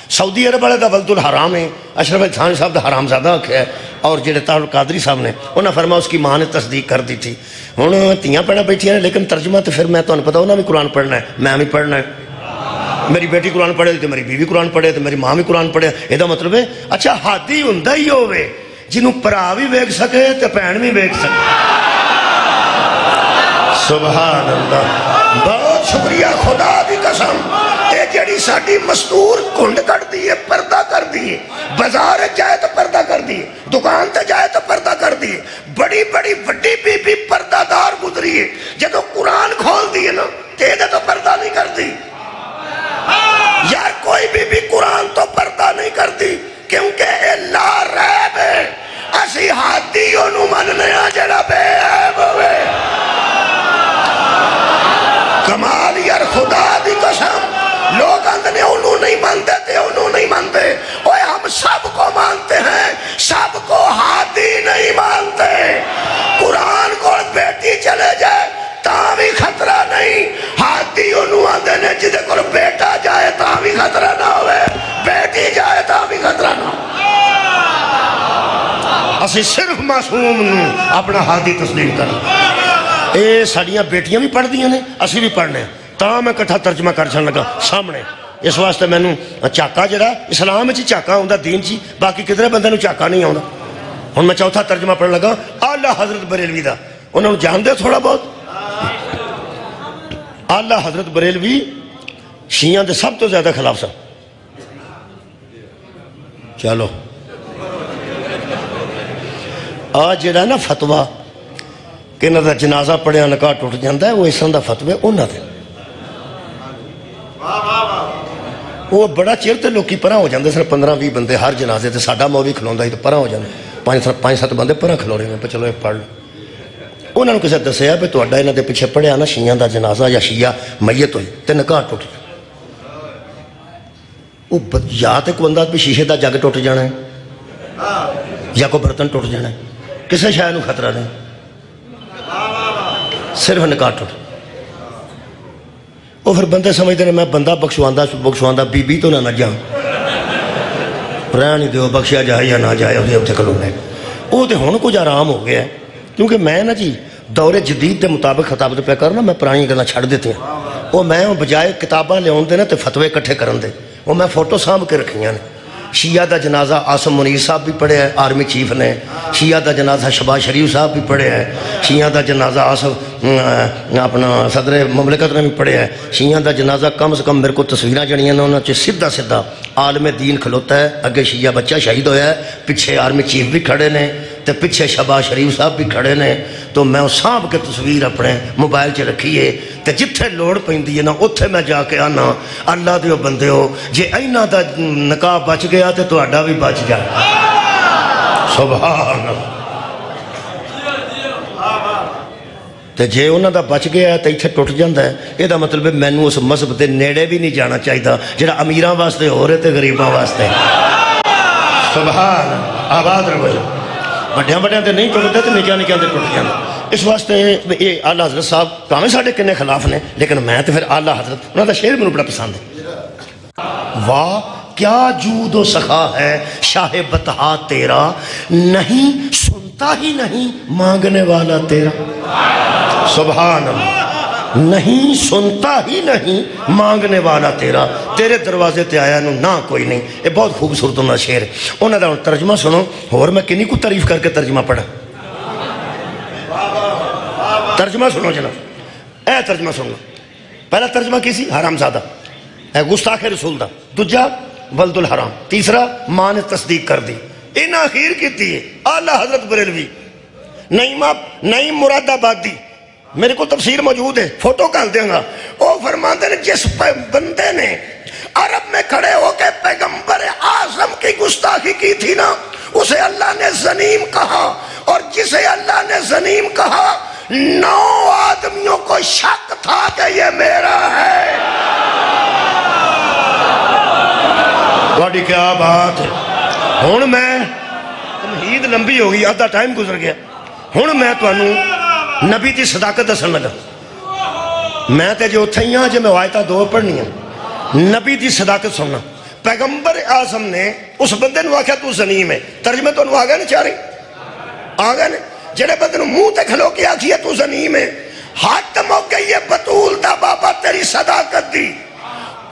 سعودی عرب والے دا ولد الحرام ہے, اشرف علی تھانوی صاحب دا حرام زادہ آکھیا ہے, اور جڑے طاہر القادری صاحب نے انہاں فرمایا اس کی ماں نے تصدیق کر دی تھی. ہوں تیاں پڑھنا بیٹھیاں نے, لیکن ترجمہ تو پھر میں تمہیں پتا انہاں بھی قرآن پڑھنا ہے, میں بھی پڑھنا ہے. میری بیٹی قرآن پڑھے تو میری بیوی قرآن پڑھے تو میری ماں بھی قرآن پڑھے. یہ مطلب ہے اچھا ہاتھی ہوندا ہی ہوے جنوں پرا بھی ویکھ سکے تے بھین بھی ویکھ سکے. سبحان اللہ, بہت شکریہ خدا دی قسم. یہ جڑی ساڈی مستور کنڈ کر دی ہے, پردہ کر دی ہے, بازار جائے تو پردہ کر دی ہے, دکان تے جائے تو پردہ کر دی ہے, بڑی بڑی وڈی بی بی پردہ دار گزری ہے, جدو قرآن کھول دی ہے نا تے تو پردہ نہیں کر دی. یار کوئی بھی قرآن تو پردہ نہیں کرتی, کیونکہ اے لا ریب ہے. اسی ہاتھیوں نو مننے جڑا بے عیب ہوئے. کمال یار خدا دی قسم. لوگ اندنے انہوں نہیں مانتے تھے, انہوں نہیں مانتے. اوے ہم سب کو مانتے ہیں, سب کو ہاتھی نہیں مانتے. قرآن کو بیٹی چلے جائے تاں بھی خطرہ نہیں, ہاتھی انہوں آندے نے جدے کو بیٹا جائے تاں بھی خطرہ نہ ہوئے, بیٹی جائے تاں بھی خطرہ نہ ہوئے. اسی صرف معصوم اپنا ہاتھی تسلیم کریں. اے ساڑیاں بیٹیاں بھی پڑھ دیاں نے, اسی بھی پڑھنے ہیں, تاں میں کٹھا ترجمہ کر چھن لگا سامنے. اس واسطے میں نے چاکا جڑا اسلام میں چاکا ہوندہ دین چی, باقی کدھرے بندے نو چاکا نہیں ہوندہ. ہن میں چوتھا ترجمہ پڑھ لگا اعلیٰ حضرت بریلوی دا. انہوں نے جان دے تھوڑا بہت. اعلیٰ حضرت بریلوی شیعہ دے سب تو زیادہ خلاف سا. چلو آج جڑا نا فتوہ کہ انہاں دا جنازہ پڑھیا نکاح ٹوٹ جاندہ ہے, وہ اس دا فتوہ انہاں دے. وہ بڑا چیر تے لوگ کی پرہ ہو جاندے, صرف 15-20 بندے ہر جنازے تے ساڈا مولوی کھلوندا ہی تو پرہ ہو جاندے, 5-7 بندے پرہ کھلو رہے ہیں, چلو ایک پڑھ لو. انہوں نے کسے دسیا پہ تو اڈا انہوں دے پیچھے پڑھیا نا شیعہ دا جنازہ یا شیعہ میت ہوئی تے نکاح ٹوٹ جائے. یا تے کوئی بندہ بھی شیشے دا جگ ٹوٹ جانا ہے, یا کوئی برتن ٹوٹ جانا ہے, کسے شاید نو خطرہ نہیں, صرف نکاح ٹوٹ. وہ پھر بندے سمجھتے ہیں میں بندہ بخشواندہ بی بی تو نہ جاؤں, رہن دیو بخشیا جائے یا نہ جائے اسے اتنے کھلونا ہے. وہ تو ہن کچھ آرام ہو گیا ہے, کیونکہ میں نا جی دور جدید دے مطابق خطابت پہ کرنا, میں پرانی گلاں چھڑ دیتے ہیں. وہ میں بجائے کتاباں لیاؤن دے نا تے فتوے کٹھے کرن دے, وہ میں فوٹو سامھ کے رکھیاں نے. شیعہ دا جنازہ آسم منیر صاحب بھی پڑھے ہیں, آرمی چیف نے. شیعہ دا جنازہ شہباز شریف صاحب بھی پڑھے ہیں. شیعہ دا جنازہ آسم اپنا صدر مملکت نے بھی پڑھے ہیں. شیعہ دا جنازہ کم سے کم میرے کو تصویریں جڑیاں نے, انہوں نے سیدھا عالم دین کھلوتا ہے, اگے شیعہ بچہ شہید ہویا ہے, پیچھے آرمی چیف بھی کھڑے نے, تے پیچھے شہباز شریف صاحب بھی کھڑے نے. تو میں اس صاحب کے تصویر اپنے موبائل چ رکھیے, تے جتھے لوڑ پیندی ہے نا اتھے میں جا کے آنا اللہ دیو بندے ہو, جے اینا دا نکاح بچ گیا تے تہاڈا بھی بچ جائے. سبحان اللہ. تے جے انہاں دا بچ گیا تے ایتھے ٹوٹ جاندا ہے, یہ دا مطلب ہے مینوں اس مذہب دے نیڑے بھی نہیں جانا چاہیے جڑا امیراں واسطے ہو رہے تے غریباں واسطے. سبحان آباد رہو. بڑیاں بڑیاں تے نہیں ٹوٹتے تے نکیاں نکیاں تے ٹوٹ جاندے. اس واسطے یہ اعلیٰ حضرت صاحب کامیں ساڈے کنے خلاف نے, لیکن میں تے پھر اعلیٰ حضرت انہاں دا شعر مینوں بڑا پسند ہے. واہ کیا جود و سخا ہے شاہ بطحا تیرا، نہیں سنتا ہی نہیں مانگنے والا تیرا، سبحان اللہ، نہیں سنتا ہی نہیں مانگنے والا تیرا، تیرے دروازے تے آیا نو نہ کوئی نہیں۔ یہ بہت خوبصورت انہاں شعر ہے، انہاں دا ترجمہ سنو، اور میں کنی کو تعریف کر کے ترجمہ پڑھا، ترجمہ سنو جناب، اے ترجمہ سنو، پہلا ترجمہ کسی حرام زادہ اے گستاخ رسول دا، دوجا ولد الحرام، تیسرا ماں نے تصدیق کر دی، ان آخیر کی تھی اعلیٰ حضرت بریلوی نعیم مراد آبادی، میرے کو تفسیر موجود ہے، فوٹو کال دیں گا، وہ فرماتے ہیں جس بندے نے عرب میں کھڑے ہو کے پیغمبر اعظم کی گستاخی کی تھی نا، اسے اللہ نے زنیم کہا، اور جسے اللہ نے زنیم کہا 9 آدمیوں کو شک تھا کہ یہ میرا ہے۔ بڑی کیا بات ہے، ہون میں تمہید لمبی ہو گئی، آدھا ٹائم گزر گیا، ہون میں تو انہوں نبی دی صداقت دسن لگا، میں تے جو تھیاں جو میں آیتہ 2 پڑھنی ہیں، نبی دی صداقت سننا، پیغمبر اعظم نے اس بندے نے آکھا تو زنیم ہے، ترجمہ تو انہوں آگئے نہیں چاہ رہی، آگئے نہیں، جڑے بندے نے منہ تے کھلو کے آکھی ہے تو زنیم ہے، ہاتھ موقع یہ بطول دا بابا تیری صداقت دی،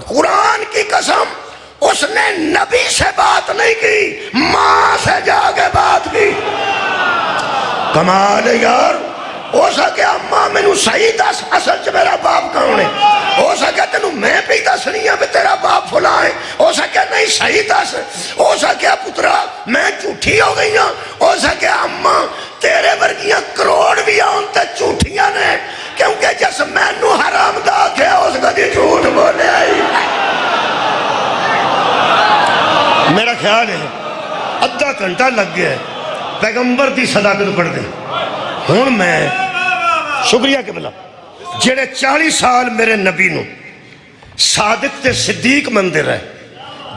قرآن کی قسم اس نے نبی سے بات نہیں کی، ماں سے جا کے بات کی، کمال ہے یار، ہو سکے اماں میں نو صحیح دس اصل چ میرا باپ کون ہے، ہو سکے تینوں میں بھی دس نہیں ہوں تیرا باپ فلاں ہے، ہو سکے نہیں صحیح دس، ہو سکے پترا میں جھوٹھی ہو گئی ہوں، ہو سکے اماں تیرے ورگیاں کروڑ بھی آن تے جھوٹیاں نے، کیونکہ جس میں نو حرام دا کیا اس کا دی جھوٹ بولے آئی۔ میرا خیال ہے ادھا گھنٹہ لگ گیا ہے پیغمبر دی صداقت پڑھ دیں، ہون میں شکریہ کے بلا جڑے 40 سال میرے نبی نو صادق تے صدیق مندر ہے،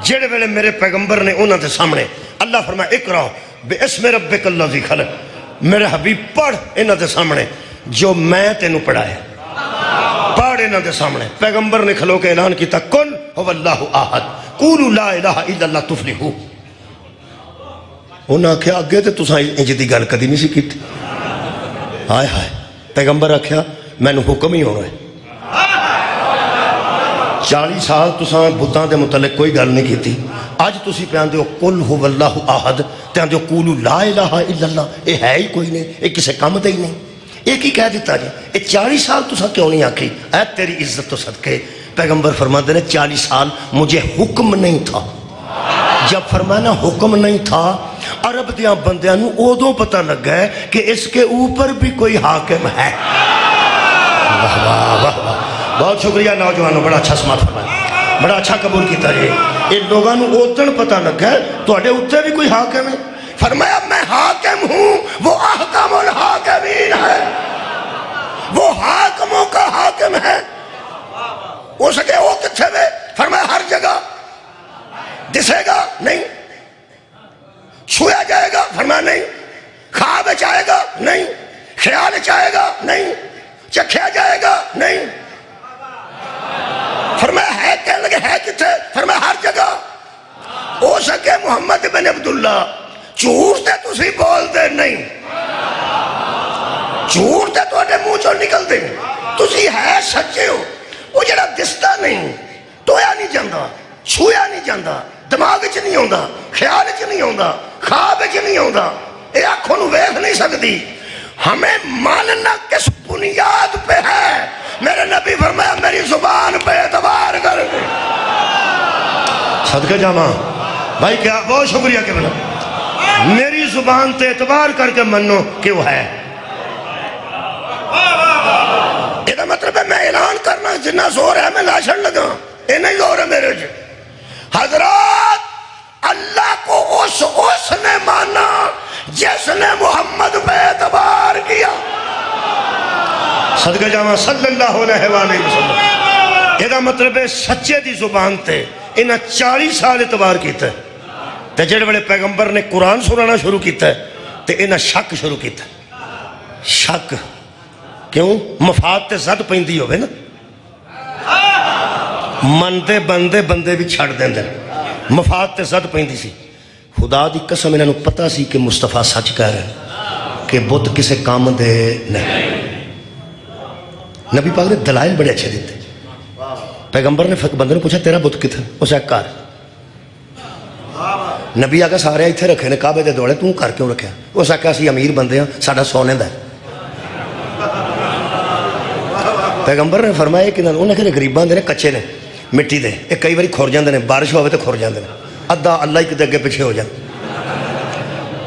جڑے ویلے میرے پیغمبر نے انہاں دے سامنے اللہ فرمائے اقرا باسم ربک الذی خلق، میرے حبیب پڑھ انہاں دے سامنے جو میں تینوں پڑھایا، پڑھ انہاں دے سامنے، پیغمبر نے کھلو کے اعلان کیتا کل هو اللہ احد قولوا لا الہ الا اللہ تفلحوا، انہاں کیا آگے تے تساں انج دی گل کدی نہیں سی کیتی، ہائے ہائے، پیغمبر آکھیا میں نے حکم ہی ہونا ہے، 40 سال تساں بتاں دے متعلق کوئی گل نہیں کیتی، اج تسی پیان دیو قل هو اللہ احد تے دیو قولوا لا الہ الا اللہ، یہ ہے ہی کوئی نہیں، یہ کسے کام دے ہی نہیں، ایک ہی کہہ دیتا جی، یہ 40 سال تساں کیوں نہیں آکھی، اے تیری عزت تو صدقے، پیغمبر فرماتے ہیں 40 سال مجھے حکم نہیں تھا، جب فرمانا حکم نہیں تھا عرب دیاں بندیاں نو اودوں پتہ لگ گئے کہ اس کے اوپر بھی کوئی حاکم ہے۔ واہ واہ واہ واہ، بہت شکریہ نوجوانوں، بڑا اچھا سماعت فرمایا، بڑا اچھا قبول کیتا جی، ان لوگاں نو اودن پتہ لگ گئے تواڈے اوتے بھی کوئی حاکم ہے، فرمایا میں حاکم ہوں، وہ احکم الحاکمین ہے، وہ حاکموں کا حاکم ہے، ہو سکے وہ کتھے میں، فرمایا ہر جگہ، دسے گا نہیں، چھویا جائے گا فرمایا نہیں، خواب چاہے گا نہیں، خیال چاہے گا نہیں، چکھیا جائے گا نہیں، فرمایا ہے کہنے لگے ہے کتھے، فرمایا ہر جگہ، ہو سکے محمد بن عبداللہ جھوٹ تے تسی بول دے نہیں، جھوٹ تے تو اڈے منہ چو نکل دے، تسی ہے سچے ہو، وہ جڑا دستا نہیں، تویا نہیں جاندہ، چھویا نہیں جاندہ، دماغ چ نہیں ہوندا، خیال چ نہیں ہوندا، خواب چ نہیں ہوندا، یہ آنکھوں نو ویکھ نہیں سکتی، ہمیں ماننا کس بنیاد پہ ہے، میرے نبی فرمایا میری زبان پہ اعتبار کر کے، صدقہ جامع بھائی کیا بہت شکریہ کہ بنا میری زبان تے اعتبار کر کے منو کہ وہ ہے، یہ مطلب ہے میں اعلان کرنا جنہ زور ہے میں لاشن لگا، یہ نہیں زور ہے میرے جو حضرات، اللہ کو اس نے مانا جس نے محمد پہ اعتبار کیا، صدقہ جامع صلی اللہ علیہ وآلہ وسلم، یہ مطلب ہے سچے دی زبان تے انہاں 40 سال اعتبار کیتا ہے، تے جڑے بڑے پیغمبر نے قرآن سنانا شروع کیتا ہے تے انہاں شک شروع کیتا ہے، شک کیوں؟ مفاد تے زد پیندی ہوئے نا، منتے بندے بندے بھی چھڑ دیں دیں مفاد تے زد پہندی سی خدا دی قسم انہوں پتہ سی کہ مصطفیٰ سچ کہہ رہے ہیں کہ بت کسے کام دے نہیں نبی پاک نے دلائل بڑے اچھے دیتے پیغمبر نے بندے نے پوچھا تیرا بت کتھا اسے کار نبی آگا سارے اتھے رکھے نے کعبے دے دوڑے توں کر کیوں رکھے اسے کہا سی امیر بندے ہیں ساڑھا سونے دا پیغمبر نے فرمایا کہ انہوں نے کہا غریبان دے کچے نے مٹی دے ایک کئی باری کھور جاندے نے بارش ہوئے تو کھور جاندے نے ادھا اللہ ہی کتے اگے پیچھے ہو جاندے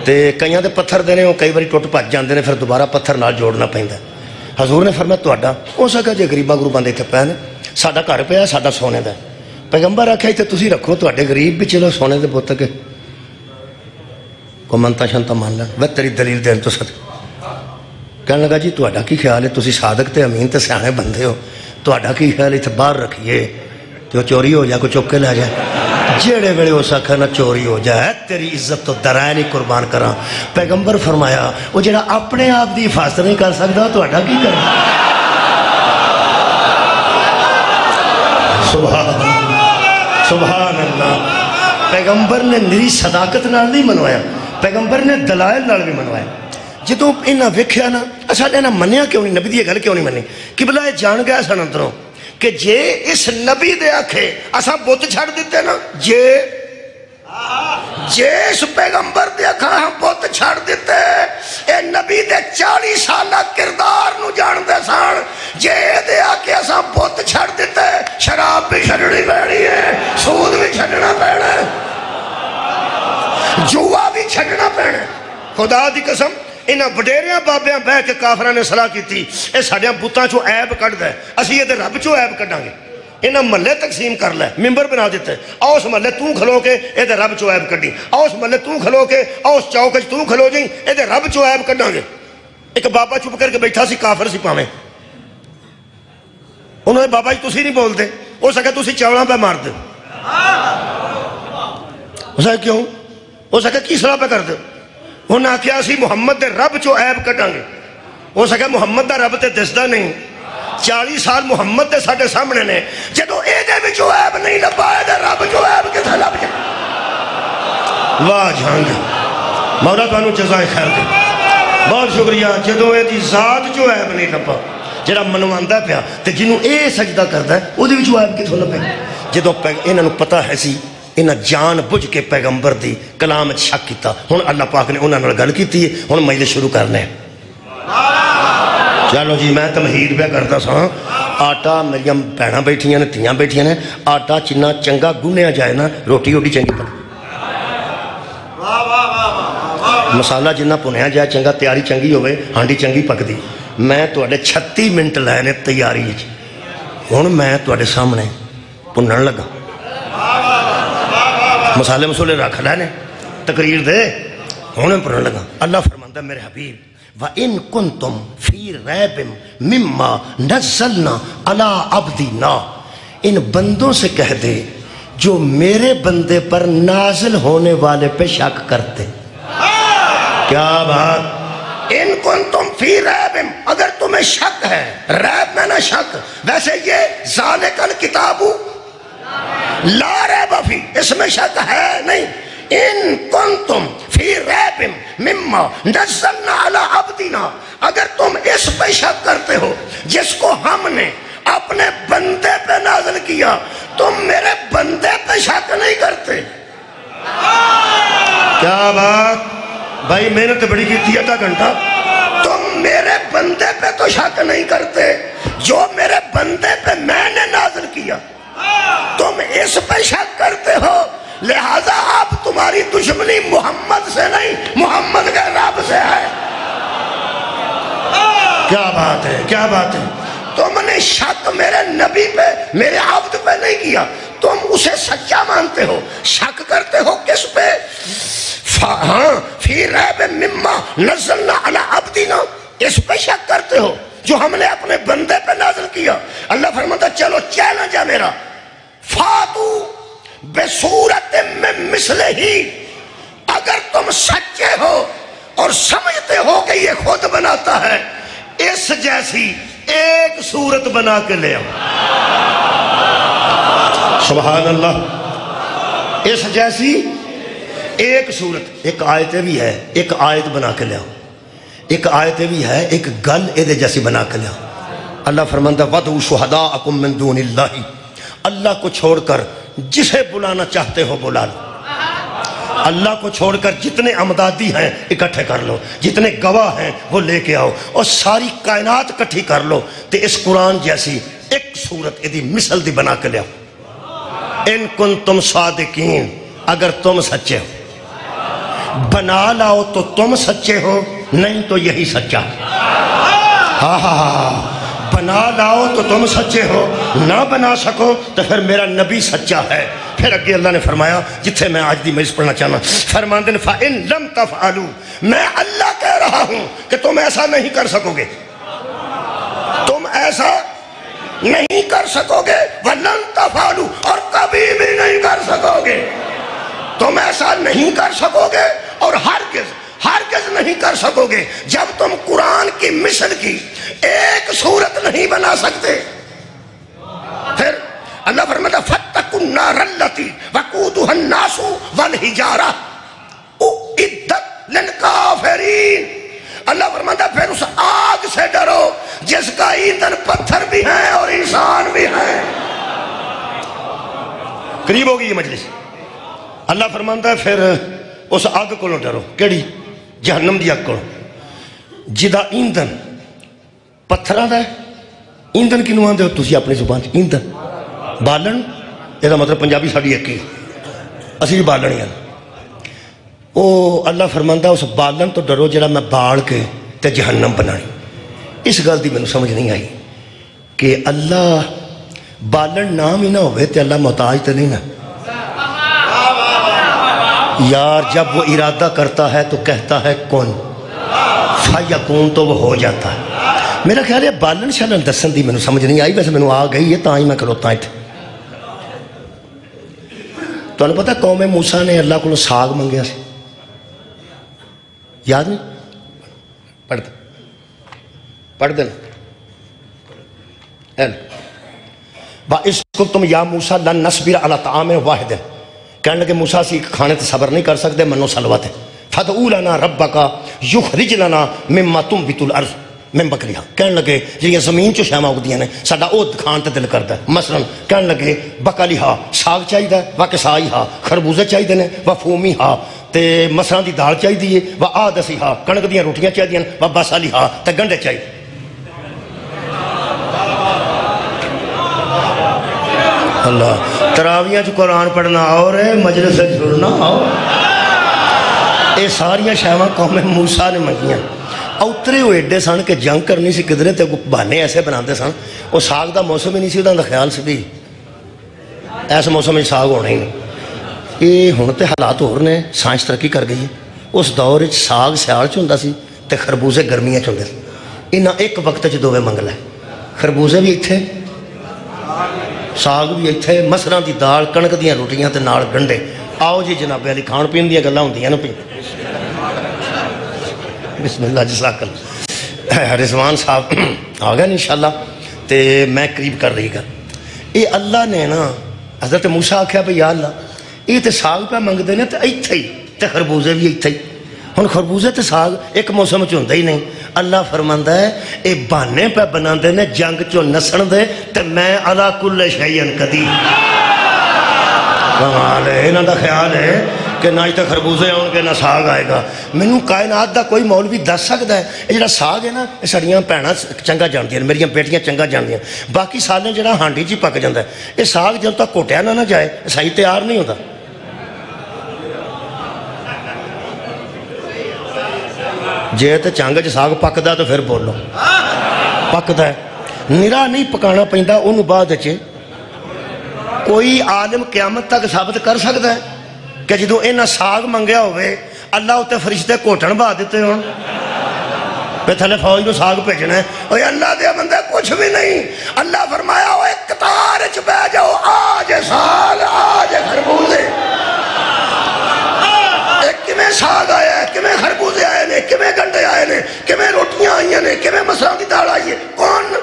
تے کئیاں دے پتھر دے نے وہ کئی باری ٹوٹ پاج جاندے نے پھر دوبارہ پتھر نال جوڑنا پہندا حضور نے فرمایا تہاڈا ہو سکا جے غریباں گروباں دے تے پے نے ساڈا گھر پیا ساڈا سونے دا پیغمبر آکھیا تے تسی رکھو تہاڈے غریب بھی چلو سونے دے بت کے کو منتا شنتا مان لین وہ تیری دلیل دین تو سد کہنے لگا جی تہاڈا کی خیال ہے تسی صادق تے امین تے سیانے بندے ہو تہاڈا کی خیال ہے تے باہر رکھیے تے چوری ہو جائے کوئی چک کے لے جائے جیڑے ویلے ہو سکا نہ چوری ہو جائے تیری عزت تو درائے نہیں قربان کراں پیغمبر فرمایا وہ جڑا اپنے آپ دی حفاظت نہیں کر سکتا تہاڈا کی کرنا سبحان اللہ پیغمبر نے میری صداقت نال نہیں منوایا پیغمبر نے دلائل نال بھی منوایا جدوں انہاں ویکھیا نا اساں نے منیا کیوں نہیں نبی دی گل کیوں نہیں منی قبلہ جان گیا سن اندروں کہ جے اس نبی دے آکھے اساں بت چھڑ دیتے نا جے اس پیغمبر دے آکھا ہم بت چھڑ دیتے اے نبی دے 40 سالہ کردار نو جان دے سان جے دے آکھے اساں بت چھڑ دیتے شراب بھی چھڑنی پڑنی ہے سود بھی چھڑنا پینا ہے جوا بھی چھڑنا پینا ہے خدا دی قسم انہاں وڈیریاں بابیاں بہ کے کافراں نے صلاح کیتی اے ساڈیاں بتاں چوں عیب کڈ دے اسی یہ رب چوں عیب کڈاں گے انہاں محلے تقسیم کر لے ممبر بنا دیتے آؤ اس محلے تو کھلو کے اے دے رب چوں عیب کڈی آؤ اس محلے تو کھلو کے آؤ اس چوک وچ تو کھلو جائیں اے دے رب چوں عیب کڈاں گے ایک بابا چپ کر کے بیٹھا سی کافر سی پاویں انہوں نے بابا جی تسی نہیں بولتے ہو سکے تسی چوڑاں پہ مار دے ہو سکے کیوں ہو سکے کی صلاح پہ کر دے انہوں نے کیا سی محمد دے رب چو عیب کٹاں گے ہو سکے محمد دا رب تے دسدا نہیں 40 سال محمد دے ساڈے سامنے نے جدو اے دے وچوں عیب نہیں لبا اے دے رب چو عیب کتھے لب جائے واہ جھانگ مولا تانوں جزائے خیر دے بہت شکریہ جدو اے دی ذات چو عیب نہیں لبا جڑا منواندا پیا تے جنوں اے سجدہ کردا ہے او دے وچوں عیب کتھوں لبے جدو انہاں نوں پتہ ہے سی انہاں جان بجھ کے پیغمبر دی کلام شک کیتا ہن اللہ پاک نے انہاں نال گل کیتی ہے ہن مجلس شروع کرنے چلو جی میں تمہید پہ کرتا سا آٹا میری بھیناں بیٹھیاں نے تیاں بیٹھیاں نے آٹا جنہ چنگا گنیا جائے نا روٹی روٹی چنگی پک مسالہ جنہ پنیا جائے چنگا تیاری چنگی ہوئے ہانڈی چنگی پک دی میں تواڈے 36 منٹ لائے تیاری ہن میں تواڈے سامنے پنن لگا مسالے مسولے رکھ لینے تقریر دے ہن پنن لگا اللہ فرماندا میرے حبیب وَإِن كُنْتُمْ فِي رَيْبٍ مِّمَّا نَزَّلْنَا عَلَىٰ عَبْدِنَا ان بندوں سے کہہ دے جو میرے بندے پر نازل ہونے والے پہ شک کرتے کیا بات ان کنتم فی ریب اگر تمہیں شک ہے ریب میں نہ شک ویسے یہ ذالک الکتاب لا ریب فی اس میں شک ہے نہیں ان کنتم فی ریب مما نزلنا علی عبدنا اگر تم اس پہ شک کرتے ہو جس کو ہم نے اپنے بندے پہ نازل کیا تم میرے بندے پہ شک نہیں کرتے کیا بات بھائی محنت بڑی کی تھی آدھا گھنٹہ تم میرے بندے پہ تو شک نہیں کرتے جو میرے بندے پہ میں نے نازل کیا تم اس پہ شک کرتے ہو لہذا اب تمہاری دشمنی محمد سے نہیں محمد کے رب سے ہے کیا بات ہے کیا بات ہے تم نے شک میرے نبی پہ میرے عبد پہ نہیں کیا تم اسے سچا مانتے ہو شک کرتے ہو کس پہ ہاں فی ریب مما نزلنا علی عبدنا اس پہ شک کرتے ہو جو ہم نے اپنے بندے پہ نازل کیا اللہ فرماتا چلو چیلنج ہے میرا فاتو بصورت میں مثل ہی اگر تم سچے ہو اور سمجھتے ہو کہ یہ خود بناتا ہے اس جیسی ایک صورت بنا کے لے آؤ سبحان اللہ۔ اس جیسی ایک صورت، ایک آیت بھی ہے، ایک آیت بنا کے لیا، ایک آیت بھی ہے، ایک گل اے دے جیسی بنا کے لیا۔ اللہ فرماتا ہے وَدْعُوا شُهَدَاءَكُم مِّن دُونِ اللَّهِ، اللہ کو چھوڑ کر جسے بلانا چاہتے ہو بلا لو۔ اللہ کو چھوڑ کر جتنے امدادی ہیں اکٹھے کر لو، جتنے گواہ ہیں وہ لے کے آؤ، اور ساری کائنات اکٹھی کر لو، تو اس قرآن جیسی ایک صورت ادھی مثل دی بنا کے لیا۔ ان کنتم صادقین، اگر تم سچے ہو بنا لاؤ تو تم سچے ہو، نہیں تو یہی سچا۔ ہاں ہاں ہاں، بنا لاؤ تو تم سچے ہو، نہ بنا سکو تو پھر میرا نبی سچا ہے۔ پھر اگے اللہ نے فرمایا، جتھے میں آج دی مجلس پڑھنا چاہنا، فرماندے نے فَإِن لَمْ تَفْعَلُوا، میں اللہ کہہ رہا ہوں کہ تم ایسا نہیں کر سکو گے، تم ایسا نہیں کر سکو گے، وَلَن تَفْعَلُوا، اور کبھی بھی نہیں کر سکو گے، تم ایسا نہیں کر سکو گے، اور ہرگز نہیں کر سکو گے جب تم قرآن کی مثل کی ایک صورت نہیں بنا سکتے۔ پھر اللہ فرماتا فَاتَّقُوا النَّارَ الَّتِي وَقُودُهَا النَّاسُ وَالْحِجَارَةُ أُعِدَّتْ لِلْكَافِرِينَ، اللہ فرماتا پھر اس آگ سے ڈرو جس کا ایندھن پتھر بھی ہیں اور انسان بھی ہیں۔ قریب ہوگی یہ مجلس۔ اللہ فرماتا ہے پھر اس آگ کو ڈرو، کیڑی؟ جہنم دی آگ کو، جدا ایندھن پتھراں دا ہے۔ ایندھن کنوں آندے ہو تسی اپنی زبان چ؟ ایندھن بالن، یہ مطلب پنجابی ساڑی ایک ہی، اسی بالن ہی ہیں۔ او اللہ فرماندہ اس بالن تو ڈرو جڑا میں بال کے تے جہنم بنائی۔ اس گل دی میں سمجھ نہیں آئی کہ اللہ بالن نام ہی نہ ہوئے تے اللہ محتاج تے نہیں نا یار، جب وہ ارادہ کرتا ہے تو کہتا ہے کون فیکون، تو وہ ہو جاتا ہے۔ میرا خیال ہے بالن شالن دسن دی میں سمجھ نہیں آئی، ویسے میں آ گئی ہے تاں ہی میں کھلوتا ہوں۔ تو انہوں پتا قوم موسیٰ نے اللہ کو ساگ منگیا سی، یاد نہیں؟ پڑھ دینا اس کو تم یا موسیٰ لن نصبر علی طعام واحد، کہنے لگے موسیٰ سی کھانے تے صبر نہیں کر سکتے، منو سلوت ہے، فَدْعُوا لَنَا رَبَّكَ يُخْرِجْ لَنَا مِمَّا تُنبِتُ الْأَرْضُ مِن بَقْلِهَا، کہنے لگے یہ زمین چو شیمہ اگدیاں نے ساڈا او کھان تے دل کردا ہے۔ مثلا کہنے لگے بقلیہا ساگ چاہیے، وکسائیہا خربوزے چاہیے نے، وفومیہا تے مسراں دی دال چاہیے، وعدسیہا کنک دیاں روٹیاں چاہیے، وبصلیہا تے گنڈے چاہیے۔ اللہ تراویاں چ قرآن پڑھنا اور مجلس جڑنا اور یہ ساریاں شاواں قوم موسیٰ نے منگیاں۔ اوترے ہوئے ایڈے سن کہ جنگ کرنی سی کدھرے تے بہانے ایسے بناتے سن، وہ ساگ دا موسم ہی نہیں سی، انہاں دا خیال سی بھی ایسے موسم میں ساگ ہونا ہی نہیں۔ یہ ہن تے حالات ہور نے، سائنس ترقی کر گئی ہے۔ اس دور وچ ساگ سیال چ ہوندا سی تے خربوزے گرمیاں چ ہوندے سی۔ انہاں ایک وقت چ دوویں منگ لے، خربوزے بھی ایتھے، ساگ بھی ایتھے، مسراں دی دال کنک دیاں روٹیاں تے نال گنڈے۔ آؤ جی جناب علی کھان پین دیاں گلاں ہوندیاں نا پئی۔ بسم اللہ جزاک اللہ۔ رضوان صاحب آ گئے انشاءاللہ، تے میں قریب کر رہی گا۔ یہ اللہ نے نا حضرت موسیٰ آکھیا بھئی یا اللہ یہ تے ساگ پہ منگدے نے تے ایتھے ہی تے خربوزے بھی ایتھے ہی۔ ہن خربوزے تے ساگ ایک موسم چ ہوندا ہی نہیں۔ اللہ فرماندا ہے اے بہانے پہ بناندے نے جنگ چوں نسن دے تے میں علی کل شیء قدیر۔ کمال ہے، انہاں دا خیال ہے کہ نہ تے خربوزے آن کے نہ ساگ آئے گا۔ مینوں کائنات دا کوئی مولوی دس سکدا ہے یہ جڑا ساگ ہے نا یہ ساڈیاں بھੈਣਾں چنگا جاندیاں نے، میریاں بیٹیاں چنگا جاندیاں، باقی سالے جڑا ہانڈی چ پک جاندا ہے، یہ ساگ جدوں تک کوٹیا نہ جائے صحیح تیار نہیں ہوتا۔ جے تے چنگ چ ساگ پکدا تو پھر بولو پکدا ہے، نرا نہیں پکانا پیندا اونوں بعد وچ۔ کوئی عالم قیامت تک ثابت کر سکتا ہے کہ جدوں انہاں ساگ منگیا ہوئے اللہ اتنے فرشتے گھوٹن بہا دیتے ہون پہ تھلے فوج کو ساگ بھیجنا ہے؟ اوے اللہ دے بندے کچھ بھی نہیں۔ اللہ فرمایا ہوئے قطار وچ بیٹھ جاؤ، آج ساگ آج خربوزے، کمیں ساگ آیا ہے، کمیں خربوزے آئے نے، کمیں گنڈے آئے نے، کمیں روٹیاں آئی نے، کمیں مسراں دی دال آئی ہے، کون؟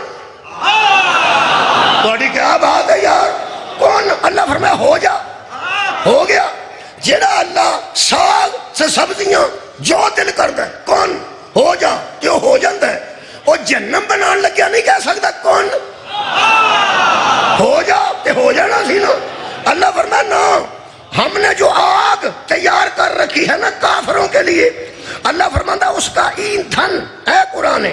تھوڑی کیا بات ہے یار، کون؟ اللہ فرمایا ہو جا، ہو گیا۔ جڑا اللہ ساگ سے سبزیاں جو دل کرتا ہے کون ہو جا کیوں ہو جاتا ہے، وہ جہنم بنان لگیا نہیں کہہ سکتا کون ہو جا تے ہو جانا سی نا۔ اللہ فرمایا نا، ہم نے جو آگ تیار کر رکھی ہے نا کافروں کے لیے، اللہ فرماتا اس کا ایندھن ہے قرآن،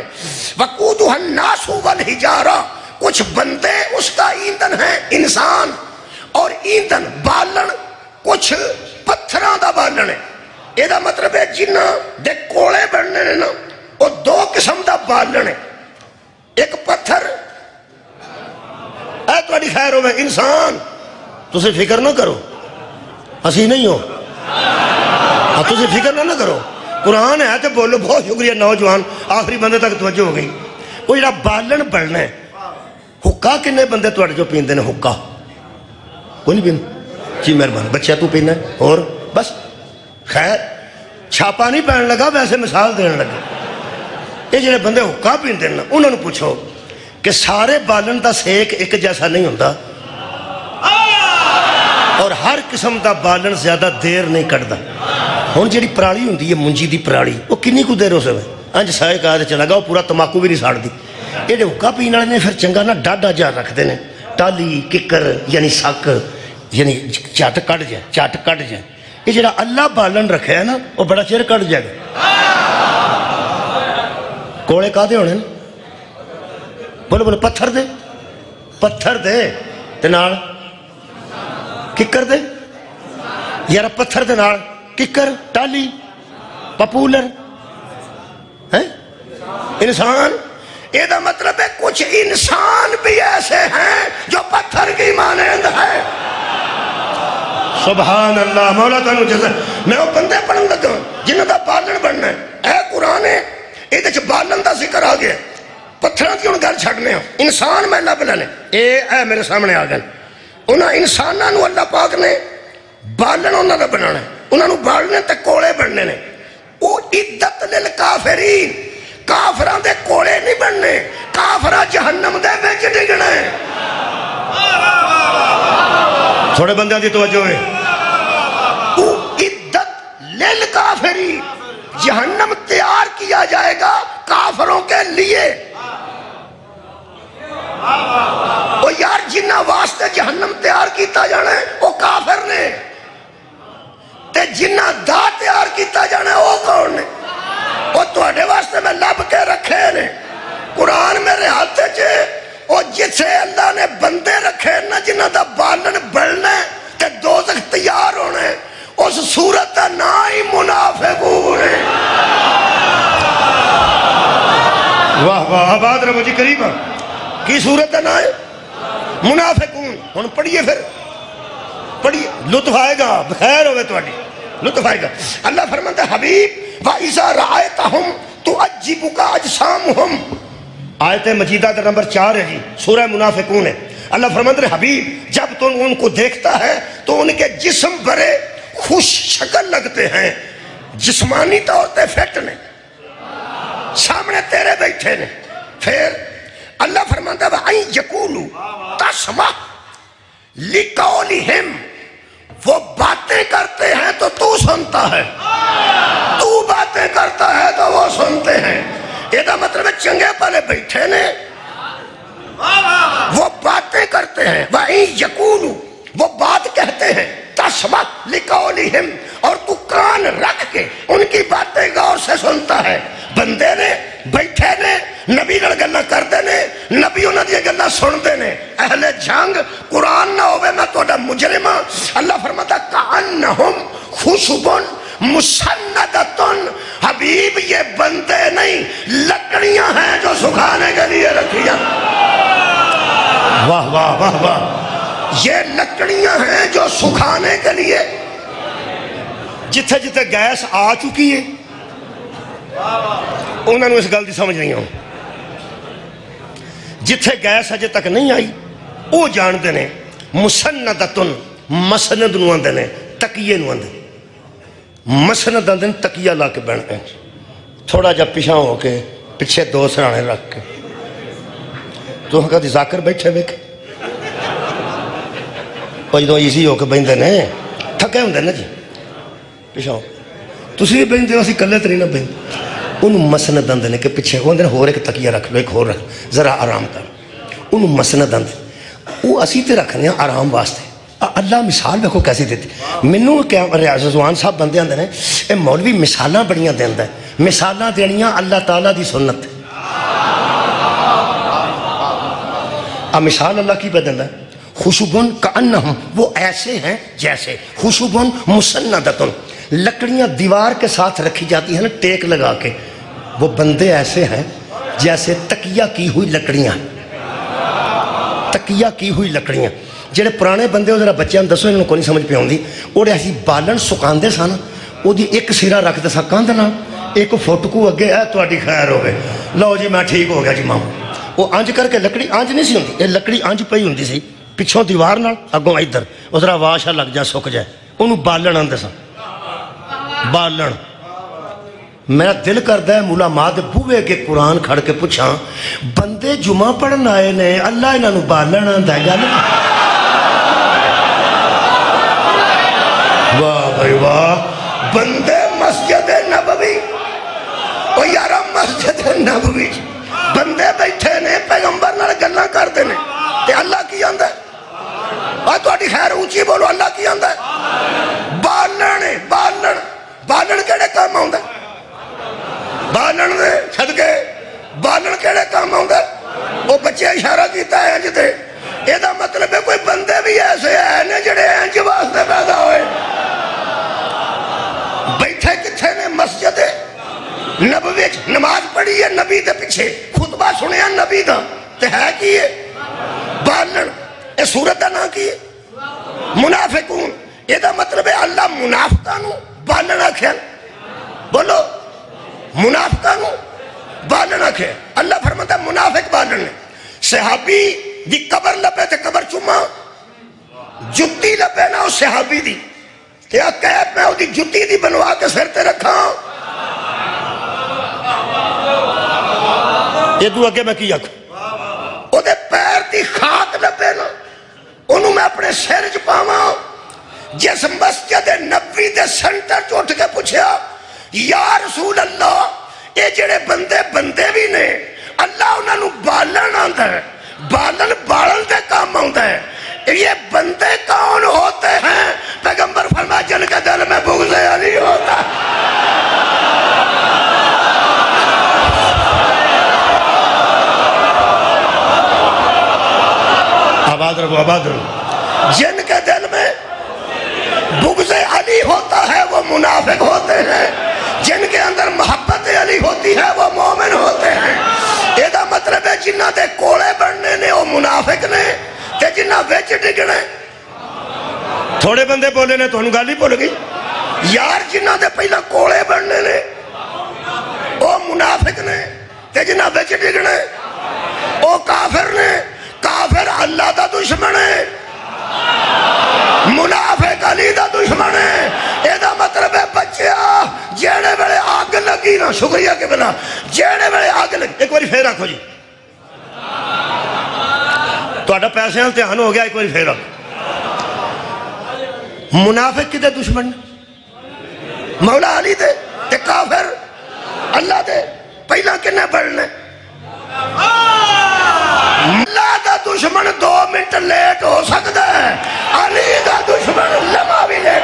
وقودھا الناس والحجارہ، کچھ بندے اس کا ایندھن ہے انسان، اور ایندھن بالن کچھ پتھراں دا بالن ہے۔ یہ دا مطلب ہے جنہ دے کولے بننے نے نا وہ دو قسم دا بالن ہے، ایک پتھر اے تو خیر ہوئے انسان تسی فکر نہ کرو، اسی نہیں ہو، تسی فکر نہ کرو، قرآن ہے تو بولو۔ بہت شکریہ نوجوان، آخری بندے تک توجہ ہو گئی۔ وہ جڑا بالن بڑھنا ہے، حکا کنے بندے توڑ جو پیندے نے حکا کوئی نہیں پیندے؟ جی مہربان، بچہ تو پینا ہے اور بس خیر چھاپا نہیں پہن لگا، ویسے مثال دین لگا۔ یہ جڑے بندے حکا پیندے نا انہوں نے پوچھو کہ سارے بالن دا سیک ایک جیسا نہیں ہوتا، اور ہر قسم دا بالن زیادہ دیر نہیں کٹدا۔ ہن جڑی پرالی ہوندی ہے منجی دی پرالی، وہ کنی کو دیر ہو سکے انج سائے کہا تے چلا گا، وہ پورا تماکو بھی نہیں ساڑ دی۔ یہ جو حکا پین والے نے پھر چنگا نہ ڈاڈا جا رکھتے ہیں، ٹالی ککر یعنی سک یعنی چٹ کٹ جائے، چٹ کٹ جائے۔ یہ جڑا اللہ بالن رکھے ہے نا وہ بڑا چیر کٹ جائے گا۔ کوڑے کا دے ہونے نا، بولو بولو، پتھر دے، پتھر دے تے نال ککر دے، یار پتھر دے نال ککر ٹالی پپولر ہے انسان۔ یہ دا مطلب ہے کچھ انسان بھی ایسے ہیں جو پتھر کی مانند ہے۔ سبحان اللہ، مولا تعالیٰ جزا۔ میں وہ بندے پڑھن لگا جنہوں دا بالن بننا ہے، اے قرآن ہے یہ دے بالن دا ذکر آ گیا، پتھراں کی ان گل چھڑنے ہو، انسان میں لب لینے۔ اے میرے سامنے آ گئے، انہاں انساناں نو اللہ پاک نے بالن انہاں دا بنانا ہے، انہاں نو بالنے تے کولے بننے نے۔ او عدت للکافرین، کافراں دے کولے نہیں بننے، کافراں جہنم دے وچ ڈگنے۔ تھوڑے بندیاں دی توجہ ہے، او عدت للکافرین، جہنم تیار کیا جائے گا کافروں کے لیے۔ وہ یار جنہ واسطے جہنم تیار کیتا جانا ہے وہ کافر نے، تے جنہ دا تیار کیتا جانا ہے وہ کون نے؟ وہ تواڈے واسطے میں لب کے رکھے نے۔ قرآن میرے ہاتھ چے، وہ جسے اللہ نے بندے رکھے نا جنہ دا بالن بڑھنا تے دوزخ تیار ہونے، اس صورت دا نا ہی منافقون ہے۔ واہ واہ، آباد رہو جی قریب کی صورت دا نا ہے منافقون۔ ہن پڑھیے، پھر پڑھیے، لطف آئے گا، بخیر ہوئے تواڈی، لطف آئے گا۔ اللہ فرماتا ہے حبیب وَإِذَا رَأَيْتَهُمْ تُعَجِّبُكَ أَجْسَامُهُمْ، آیت مجیدہ در نمبر 4 ہے جی، سورہ منافقون ہے۔ اللہ فرماتا ہے حبیب جب تم ان کو دیکھتا ہے تو ان کے جسم بڑے خوش شکل لگتے ہیں، جسمانی طور تے فٹ نے، سامنے تیرے بیٹھے نے۔ پھر اللہ فرماتا ہے وَأَن يَقُولُوا تَسْمَعُ لِقَوْلِهِمْ، وہ باتیں کرتے ہیں تو تو سنتا ہے، تو باتیں کرتا ہے تو وہ سنتے ہیں۔ یہ دا مطلب ہے چنگے پالے بیٹھے نے، وہ باتیں کرتے ہیں، وَإِن يَقُولُوا، وہ بات کہتے ہیں، تَسْمَعُ لِقَوْلِهِمْ، اور تو کان رکھ کے ان کی باتیں غور سے سنتا ہے۔ بندے نے بیٹھے نے، نبی نال گلاں کردے نے، نبی انہاں دی گلاں سندے نے۔ اہل جنگ قرآن نہ ہوئے میں تہاڈا مجرم ہاں۔ اللہ فرماتا کأنہم خشب مسندۃ، حبیب یہ بندے نہیں لکڑیاں ہیں جو سکھانے کے لیے رکھی ہیں۔ واہ واہ واہ واہ، یہ لکڑیاں ہیں جو سکھانے کے لیے، جتھے جتھے گیس آ چکی ہے انہوں نے اس گل دی سمجھ نہیں ہو، جتھے گیس اجے تک نہیں آئی وہ جانتے نے مسندتن، مسند نو آندے نے، تکیے نو آندے، مسند آندے تکیہ لا کے بہن پہنچ، تھوڑا جا پیچھا ہو کے پیچھے دو سرانے رکھ کے۔ تو ہم کہتے ذاکر بیٹھے بیٹھے وہ جدو ایزی ہو کے بہتے نے تھکے ہوں نا جی پچھوں تھی بھی بہتے ہو اسی کلے تو نہیں نہ بہتے انہوں مسند آتے ہیں کہ پیچھے وہ آتے ہیں ہور ایک تکیہ رکھ لو ایک ہور رکھ ذرا آرام کر انہوں مسند آتے وہ اسی تے رکھنے ہیں آرام واسطے اللہ مثال دیکھو کیسی دیتی مینوں کیا رضوان صاحب بندے آتے ہیں اے مولوی مثالاں بڑیاں دیندا ہے مثالاں دینیاں اللہ تعالیٰ دی سنت مثال اللہ کی پہ دیندا ہے خشبن کأنہم وہ ایسے ہیں جیسے خشبن مسندتن لکڑیاں دیوار کے ساتھ رکھی جاتی ہیں نا ٹیک لگا کے وہ بندے ایسے ہیں جیسے تکیہ کی ہوئی لکڑیاں تکیہ کی ہوئی لکڑیاں جڑے پرانے بندے ہو ذرا بچیاں دسو انہوں کو نہیں سمجھ پہ آؤندی اور ایسی بالن سکاندے سن وہ دی ایک سرا رکھتے سا کاندھ نال ایک فٹ کو اگے ہے تہاڈی خیر ہوے لو جی میں ٹھیک ہو گیا جی ماں وہ انج کر کے لکڑی انج نہیں سی ہوندی یہ لکڑی انج پئی ہوندی سی پچھوں دیوار نال اگوں ادھر وہ ذرا واشا لگ جائے سک جائے انہوں بالن آندے سن بالن میرا دل کردا ہے مولا ماں دے بوئے کے قرآن کھڑ کے پوچھاں بندے جمعہ پڑھن آئے نے اللہ انہاں نوں بالن آندا ہے گل واہ بھائی واہ بندے مسجد نبوی او یارا مسجد نبوی بندے بیٹھے نے پیغمبر نال گلاں کردے نے تے اللہ کی آندا ہے اور تہاڈی خیر اونچی بولو اللہ کی آندا ہے بالن بالن بالن کیڑے کام آوندا ہے بالن دے صدقے بالن کیڑے کام آوندا ہے وہ بچے اشارہ کیتا ہے انج تے یہ دا مطلب ہے کوئی بندے بھی ایسے ہیں نے جڑے انج واسطے پیدا ہوئے بیٹھے کتھے نے مسجد نبوی نماز پڑھی ہے نبی دے پیچھے خطبہ سنیا نبی دا تے ہے کی ہے بالن اے سورت دا نا کی ہے منافقون یہ دا مطلب ہے اللہ منافقانو بالن آکھیں بولو منافقانو بالن آکھیں اللہ فرماتا ہے منافق بالن ہے صحابی دی قبر لپے تے قبر چما جتی لپے نا اس صحابی دی کیا قید میں دی جتی دی بنوا کے سر تے رکھا یہ دو اگے میں کی آکھ او دے پیر دی خاک لپے نا انہوں میں اپنے سر چ پاواں جس مسجد نبوی دے سنٹر چ اٹھ کے پوچھیا یا رسول اللہ یہ جڑے بندے بندے بھی نے اللہ انہاں نوں بالن آندا ہے بالن بالن دے کام آندا ہے یہ بندے کون ہوتے ہیں پیغمبر فرمایا جن کے دل میں بغض علی ہوتا آباد رہو آباد رہو جن کے دل میں بغض علی ہوتا ہے وہ منافق ہوتے ہیں جن کے اندر محبت علی ہوتی ہے وہ مومن ہوتے ہیں یہ دا مطلب ہے جنہ دے کوڑے بڑھنے نے وہ منافق نے تے جنہ ویچ ڈگنے تھوڑے بندے بولے نے تو انہوں گالی بول گئی یار جنہ دے پہلا کوڑے بڑھنے نے وہ منافق نے تے جنہ ویچ ڈگنے وہ کافر نے کافر اللہ دا دشمن ہے منافق علی دا دشمن ہے یہ دا مطلب ہے بچیا جیڑے بڑے آگ لگی نا شکریہ کے بنا جیڑے بڑے آگ لگی ایک باری پھر رکھو جی تو اڈا پیسے ہیں تیان ہو گیا ایک باری پھر رکھو منافق کی دے دشمن مولا علی دے تے کافر اللہ دے پہلا کنے بڑھنے اللہ دا دشمن 2 منٹ لیٹ ہو سکتا ہے علی دا دشمن لمحہ بھی لیٹ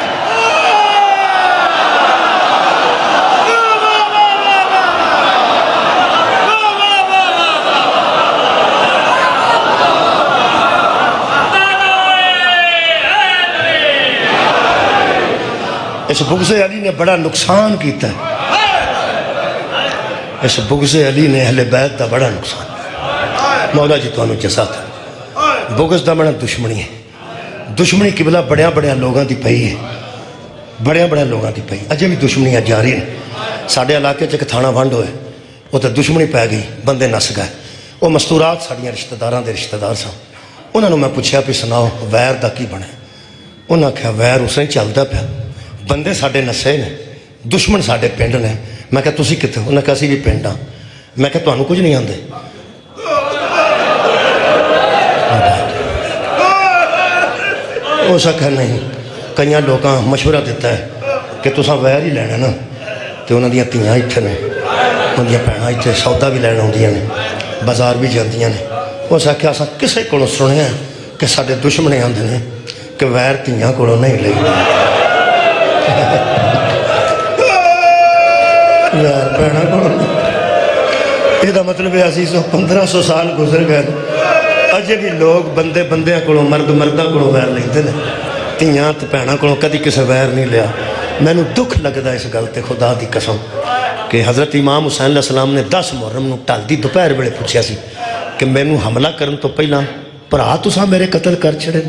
اس بغض علی نے بڑا نقصان کیتا ہے اس بغض علی نے اہل بیت دا بڑا نقصان مولا جی تو انہوں جزا تھا بغض دا بڑا دشمنی ہے دشمنی قبلہ بڑیاں بڑیاں لوگاں دی پئی ہے بڑیاں بڑیاں لوگاں دی پئی اجے بھی دشمنیاں جاری ہیں ساڑھے علاقے چک تھانہ وانڈ ہوئے وہ تو دشمنی پہ گئی بندے نس گئے وہ مستورات ساڑیاں رشتہ داراں دے رشتہ دار سن انہوں نے میں پوچھا پہ سناؤ ویر دا کی بنے انہوں نے کہا ویر اس نے چلتا پیا بندے ساڑھے نسے نے دشمن ساڑھے پنڈ نے میں کہا تسی کتے انہوں نے کہا سی بھی پنڈ ہاں میں کہا تو انہوں کچھ نہیں آندے ہو سکا نہیں کئی لوگ مشورہ دیتا ہے کہ تساں ویر ہی لینا نا تو انہوں دیا تیاں اتنے نے انہوں دیا بھیناں اتنے سودا بھی لین آدیاں نے بازار بھی جاندیاں نے ہو سکیا اساں کسے کو سنیا کہ سارے دشمنے آندے نے کہ ویر تیاں کو نہیں لئی ویر بھیناں کو یہ مطلب ہے عزیزو 1500 سال گزر گئے اجے بھی لوگ بندے بندیاں کو مرد مرداں کو ویر لیندے نے تیاں تے بھیناں کو کدی کسے ویر نہیں لیا مینوں دکھ لگدا اس گل تے خدا دی قسم کہ حضرت امام حسین علیہ السلام نے 10 محرم نو ٹال دی دوپہر ویلے پوچھیا سی کہ مینوں حملہ کرن تو پہلا بھرا تساں میرے قتل کر چھڑے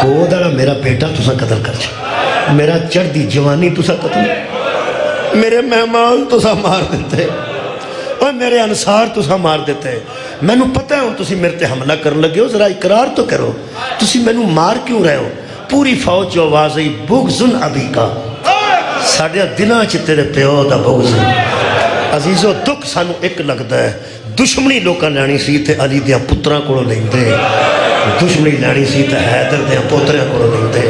گود والا میرا بیٹا تساں قتل کر چھڑے میرا چڑھدی جوانی تساں قتل میرے مہمان تساں مار دیتے اور میرے انصار تساں مار دیتے مینوں پتہ ہے تسی میرے تے حملہ کرن لگے ہو ذرا اقرار تو کرو تسی مینوں مار کیوں رہے ہو پوری فوج جو آواز آئی بغضن ابی کا ساڑھے دنہ چ تیرے پیو دا بغضن عزیزو دکھ سانو ایک لگتا ہے دشمنی لوکاں لینی سی تے علی دیاں پتراں کو لیندے دشمنی لینی سی تے حیدر دیاں پوتریاں کو لیندے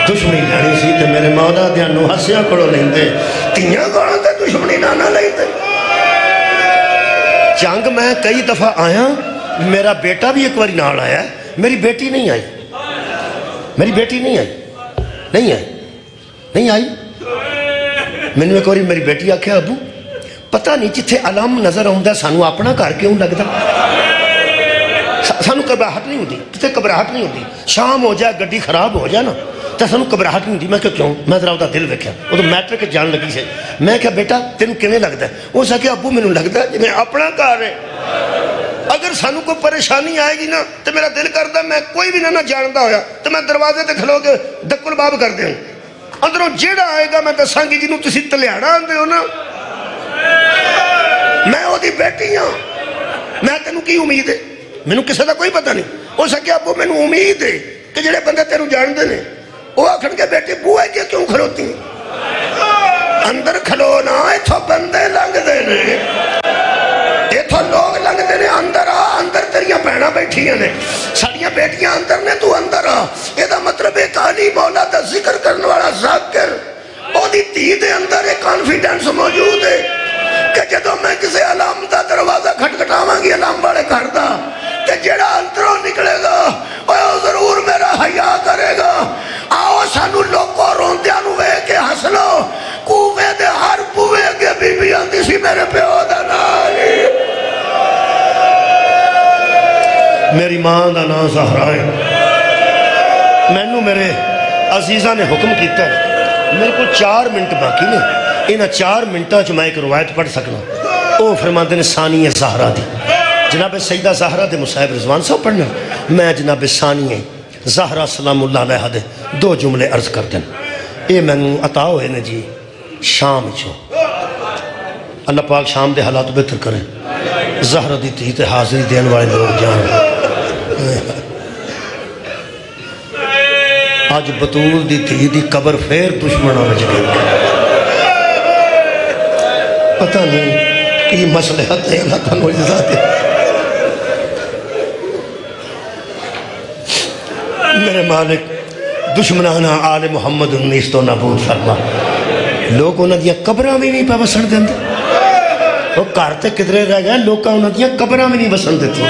دشمنی لینی سی تے میرے مولا دیاں نوحسیاں کو لیندے تیاں گوڑا تے دشمنی نانا لیندے جنگ میں کئی دفعہ آیا میرا بیٹا بھی ایک باری نال آیا میری بیٹی نہیں آئی میری بیٹی نہیں آئی نہیں آئی میں نے ایک باری میری بیٹی آکھیا ابو پتہ نہیں جتھے علم نظر آؤں سانو اپنا گھر کیوں لگتا سانو گھبراہٹ نہیں ہوتی جتھے گھبراہٹ نہیں ہوتی شام ہو جائے گڈی خراب ہو جائے نا تو سانو گھبراہٹ نہیں ہوتی میں کہ کیوں میں ذرا وہ دل ویکھیا وہ تو میٹرک جان لگی سے میں کہا بیٹا تینوں کیویں لگتا ہے وہ سا کہ ابو مینوں لگتا ہے جی میں اپنا گھر ہے اگر سانو کوئی پریشانی آئے گی نا تو میرا دل کرتا میں کوئی بھی نہ جانتا ہویا تو میں دروازے تے کھلو کے دکل باب کر دیں اندروں جیڑا آئے گا میں دساں گی جنہوں تسی تلیاڑا آندے ہو نا میں وہ دی بیٹی ہوں میں تینوں کی امید ہے مینوں کسے دا کوئی پتہ نہیں ہو سکیا ابو مینوں امید ہے کہ جڑے بندے تینوں جان دے نے وہ آکھن کے بیٹی بوئے کیوں کھلوتی اندر کھلو نا ایتھو بندے لنگ دے نے ایتھو لوگ لنگ دے نے اندر آ اندر تیریاں بہنا بیٹھیاں نے ساڑیاں بیٹیاں اندر نے تو اندر آ یہ دا مطلب ایک علی مولا دا ذکر کرنے والا ذاکر وہ دی تی دے اندر ایک کانفیڈنس موجود ہے کہ جدو میں کسی علام دا دروازہ کھٹکھٹاواں گی علام والے گھر دا کہ جڑا اندروں نکلے گا وہ ضرور میرا حیا کرے گا آؤ سانو لوگوں روندیاں نو وے کے ہنس لو کووے دے ہر بوے کے بی بی آندی سی میرے پیو دا نالی میری ماں دا نام زہرا ہے مینوں میرے عزیزہ نے حکم کیتا ہے میرے کو 4 منٹ باقی نے انہاں 4 منٹاں چ میں ایک روایت پڑھ سکنا وہ فرماندے نے ثانی زہرا دی جناب سیدہ زہرا دے مصاحب رضوان صاحب پڑھنا میں جناب ثانی زہرا سلام اللہ علیہ دے 2 جملے عرض کر دیں اے میں عطا ہوئے نے جی شام چو اللہ پاک شام دے حالات بہتر کریں زہرا دی تھی تے حاضری دین والے لوگ جان آج بطول دی تھی دی قبر پھر دشمنوں میں جگہ پتہ نہیں کی مصلحت ہے اللہ تعالیٰ معجزات ہے میرے مالک دشمنانا آل محمد 19 تو نابود فرما لوگ انہاں دیا قبرہ میں نہیں پا بسن دیندے وہ کارتے کدرے رہ گئے لوگ انہاں دیا قبرہ میں نہیں بسن دیتی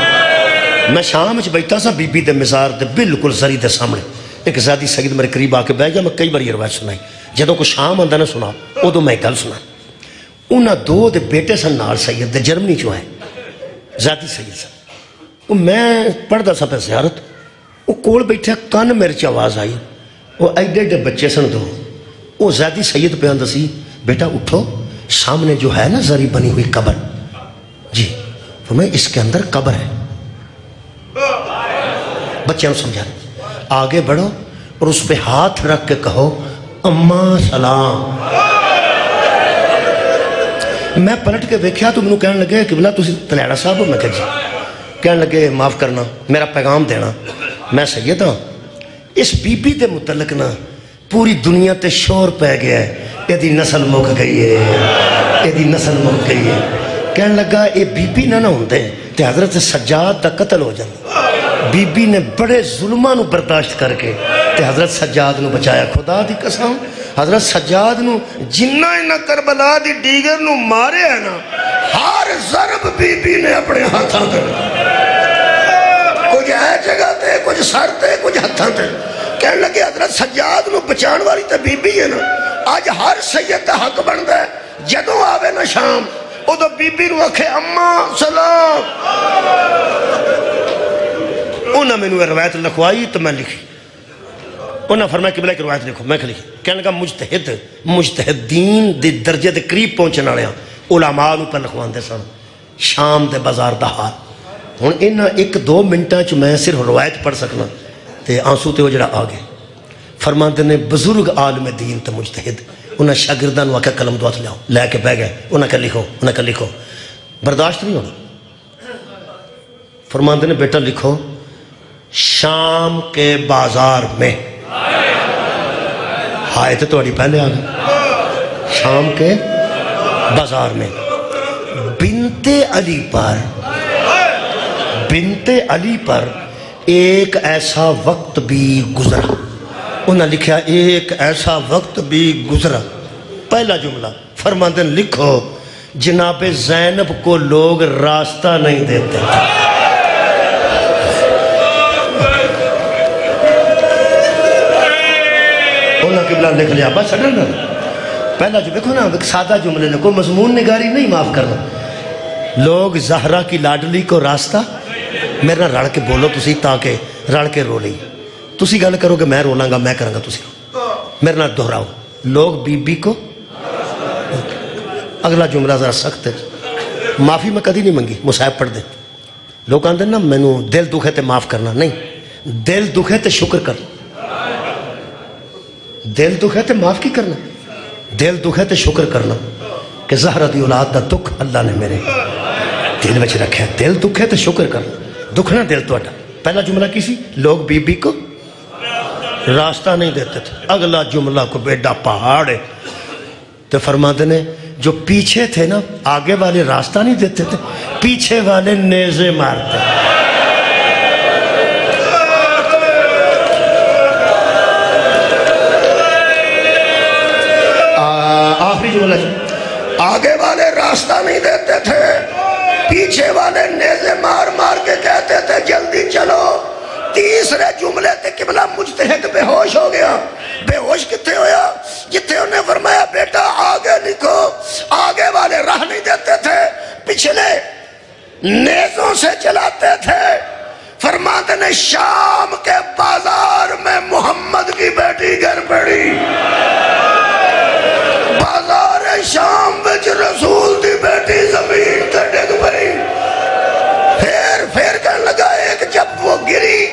میں شام چ بیٹھا سا بی بی دے مزار دے بالکل سری دے سامنے ایک زیادی سید میرے قریب آ کے بیٹھ گیا میں کئی بار یہ روایت سنائی جدوں کو شام آندا نہ سنا ادو میں گل سنا انہاں 2 دے بیٹے سن نال سید دے جرمنی چوں آئے زیادی سید سن وہ میں پڑھدا سا پہ زیارت وہ کول بیٹھے کان میرے چ آواز آئی وہ ایڈے ایڈے بچے سن 2 وہ زیادی سید پہ آندا سی بیٹا اٹھو سامنے جو ہے نا زری بنی ہوئی قبر جی فرمایا اس کے اندر قبر ہے بچیاں سمجھا آگے بڑھو اور اس پہ ہاتھ رکھ کے کہو اماں سلام میں پلٹ کے دیکھیا تو منو کہنے لگے کہ بلا تسی تلیڑا صاحب ہو میں کہا جی کہنے لگے معاف کرنا میرا پیغام دینا میں سید ہوں اس بی بی دے متعلق نا پوری دنیا تے شور پہ گیا ہے یہ دی نسل مک گئی ہے یہ دی نسل مک گئی ہے کہنے لگا یہ بی بی نہ ہوندے تے حضرت سجاد دا قتل ہو جانا بی بی نے بڑے ظلماں نو برداشت کر کے تے حضرت سجاد نو بچایا. خدا دی قسم حضرت سجاد نو جنہ انہاں کربلا دی دیگر نو مارے ہے نا ہر ضرب بی بی نے اپنے ہاتھاں تے کچھ ہے جگہ تے کچھ سر تے کچھ ہاتھاں تے کہنے لگے حضرت سجاد نو بچان والی تے بی بی ہے نا آج ہر سید دا حق بندا ہے جدوں آوے نا شام ادو بی بی نو آکھے اماں سلام. انہاں میں نو روایت لکھوائی تو میں لکھی. انہاں فرمایا قبلہ کی روایت لکھو میں لکھی. کہنے لگا مجتہدین دی درجے دے قریب پہنچنے والے علماء نو پر لکھواندے سن شام دے بازار دا حال. ہن انہاں 1-2 منٹاں چ میں صرف روایت پڑھ سکنا تے آنسو تے وہ جڑا آ گئے. فرماندے نے بزرگ عالم دین تے مجتہد انہاں شاگرداں نو آکھیا قلم دوات لیاؤ لے کے بہ گئے. انہاں کہ لکھو برداشت نہیں ہونا. فرماندے نے بیٹا لکھو شام کے بازار میں. ہائے تو تھوڑی پہلے آ گئی. شام کے بازار میں بنت علی پر ایک ایسا وقت بھی گزرا. انہوں نے لکھا ایک ایسا وقت بھی گزرا. پہلا جملہ فرماندے نے لکھو جناب زینب کو لوگ راستہ نہیں دیتے. انہوں نے قبلہ لکھ لیا بس سڑھا نا. پہلا جو دیکھو نا سادہ جملے نے کوئی مضمون نگاری نہیں معاف کرنا. لوگ زہرا کی لاڈلی کو راستہ میرے نہ رڑ کے بولو تسی تاکہ رڑ کے رو لئی. تسی گل کرو کہ میں رولاں گا میں کروں گا تسی میرے نہ دہراؤ. لوگ بی بی کو اگلا جملہ ذرا سخت ہے. معافی میں کدی نہیں منگی مصاحب پڑھ دے. لوگ آندے نا مینوں دل دکھے تے معاف کرنا نہیں. دل دکھے تے شکر کر. دل دکھے تے معاف کی کرنا. دل دکھے تے شکر کرنا کہ زہرا دی اولاد دا دکھ اللہ نے میرے دل وچ رکھا. دل دکھے تے شکر کرنا. دکھنا دل تو اٹھا. پہلا جملہ کی سی لوگ بی بی کو راستہ نہیں دیتے تھے. اگلا جملہ کو بیڈا پہاڑ ہے. تو فرماتے نے جو پیچھے تھے نا آگے والے راستہ نہیں دیتے تھے پیچھے والے نیزے مارتے. آخری جملہ آگے والے راستہ نہیں دیتے تھے پیچھے والے نیزے مار مار کے کہتے تھے جلدی چلو. تیسرے جملے تے قبلہ مجتہد بے ہوش ہو گیا. بے ہوش کتے ہویا جتے انہیں فرمایا بیٹا آگے لکھو. آگے والے راہ نہیں دیتے تھے پچھلے نیزوں سے چلاتے تھے. فرماتے نے شام کے بازار میں محمد کی بیٹی گر پڑی. بازار شام بچ رسول دی بیٹی زمین تے ڈگ پئی. پھر کہنے لگا ایک جب وہ گری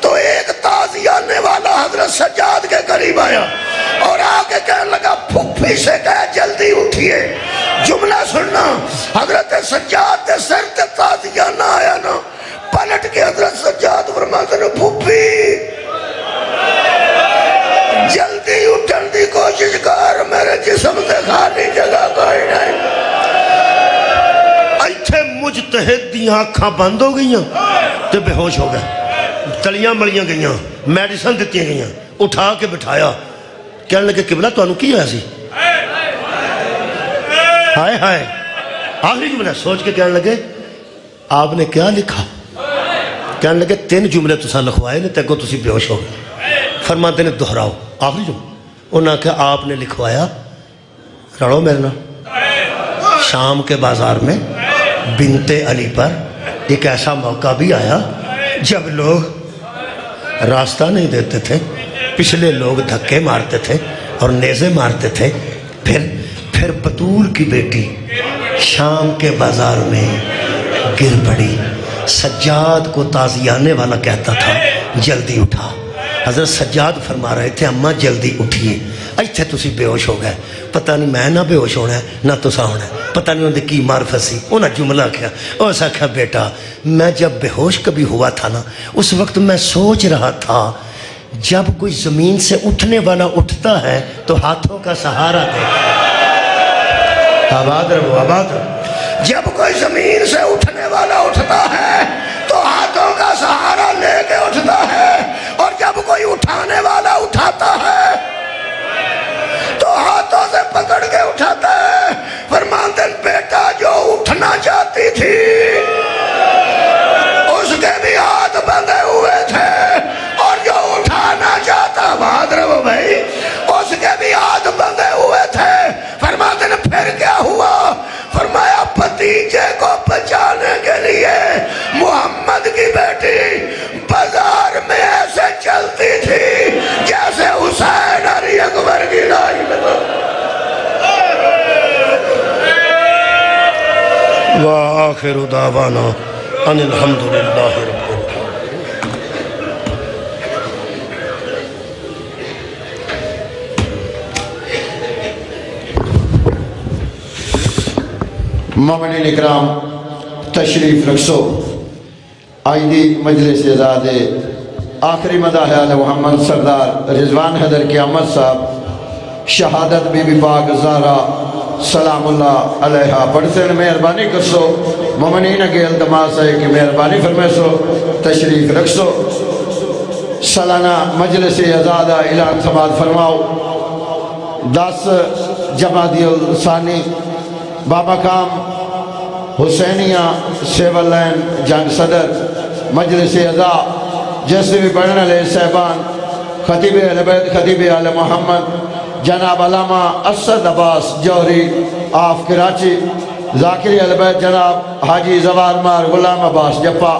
تو ایک تازیانے والا حضرت سجاد کے قریب آیا اور آگے کہنے لگا پھپھی سے کہا جلدی اٹھئے. جملہ سننا حضرت سجاد کے سر تے تازیانہ آیا نا پلٹ کے حضرت سجاد فرماتے نے پھپھی جلدی اٹھن دی کوشش کر میرے جسم سے خالی جگہ کوئی نہیں. ایتھے مجتہد دی آنکھاں بند ہو گئیاں تے بے ہوش ہو گئے. تلیاں ملیاں گئیاں میڈیسن دیتی گئیاں. اٹھا کے بٹھایا کہنے لگے قبلہ تو انہوں کی ہے سی ہائے ہائے. آخری جملہ سوچ کے کہنے لگے آپ نے کیا لکھا. کہنے لگے 3 جملے تساں لکھوائے نے تے کو تسی بے ہوش ہو گئے. فرماتے نے دہراؤ. آخری جملہ انہوں نے کہا آپ نے لکھوایا رڑو میرے نام شام کے بازار میں بنت علی پر ایک ایسا موقع بھی آیا جب لوگ راستہ نہیں دیتے تھے پچھلے لوگ دھکے مارتے تھے اور نیزے مارتے تھے. پھر بطول کی بیٹی شام کے بازار میں گر پڑی. سجاد کو تازیانے والا کہتا تھا جلدی اٹھا. حضرت سجاد فرما رہے تھے اماں جلدی اٹھیے. ایتھے تسی بے ہوش ہو گئے. پتہ نہیں میں نہ بے ہوش ہونا ہے نہ تسا ہونا ہے. پتہ نہیں انہوں نے کی مار پھنسی. انہوں نے جملہ کیا اسا کہا بیٹا میں جب بے ہوش کبھی ہوا تھا نا اس وقت میں سوچ رہا تھا جب کوئی زمین سے اٹھنے والا اٹھتا ہے تو ہاتھوں کا سہارا دے. آباد رہو آباد رہو. جب کوئی زمین سے اٹھنے والا اٹھتا ہے تو ہاتھوں کا سہارا لے آخر دعوانا ان الحمدللہ رب العالمین. مومنین اکرام تشریف رکھسو. آج دی مجلس ازاد آخری مداح آل محمد سردار رضوان حیدر قیامت صاحب شہادت بی بی پاک زہرا سلام اللہ علیہ پڑھتے ہیں. مہربانی کرسو مومنین کے التماس ہے کہ مہربانی فرمیسو تشریف رکھسو. سالانہ مجلس ازادہ اعلان سماعت فرماؤ. 10 جمادی الثانی بابا کام حسینیہ سیول لین جنگ صدر مجلس ازا جیسے بھی پڑھنے لے صاحبان خطیب اہل بیت خطیب آل محمد جناب علامہ اسد عباس جوہری آف کراچی ذاکری اہل بیت جناب حاجی زوار مار غلام عباس جپا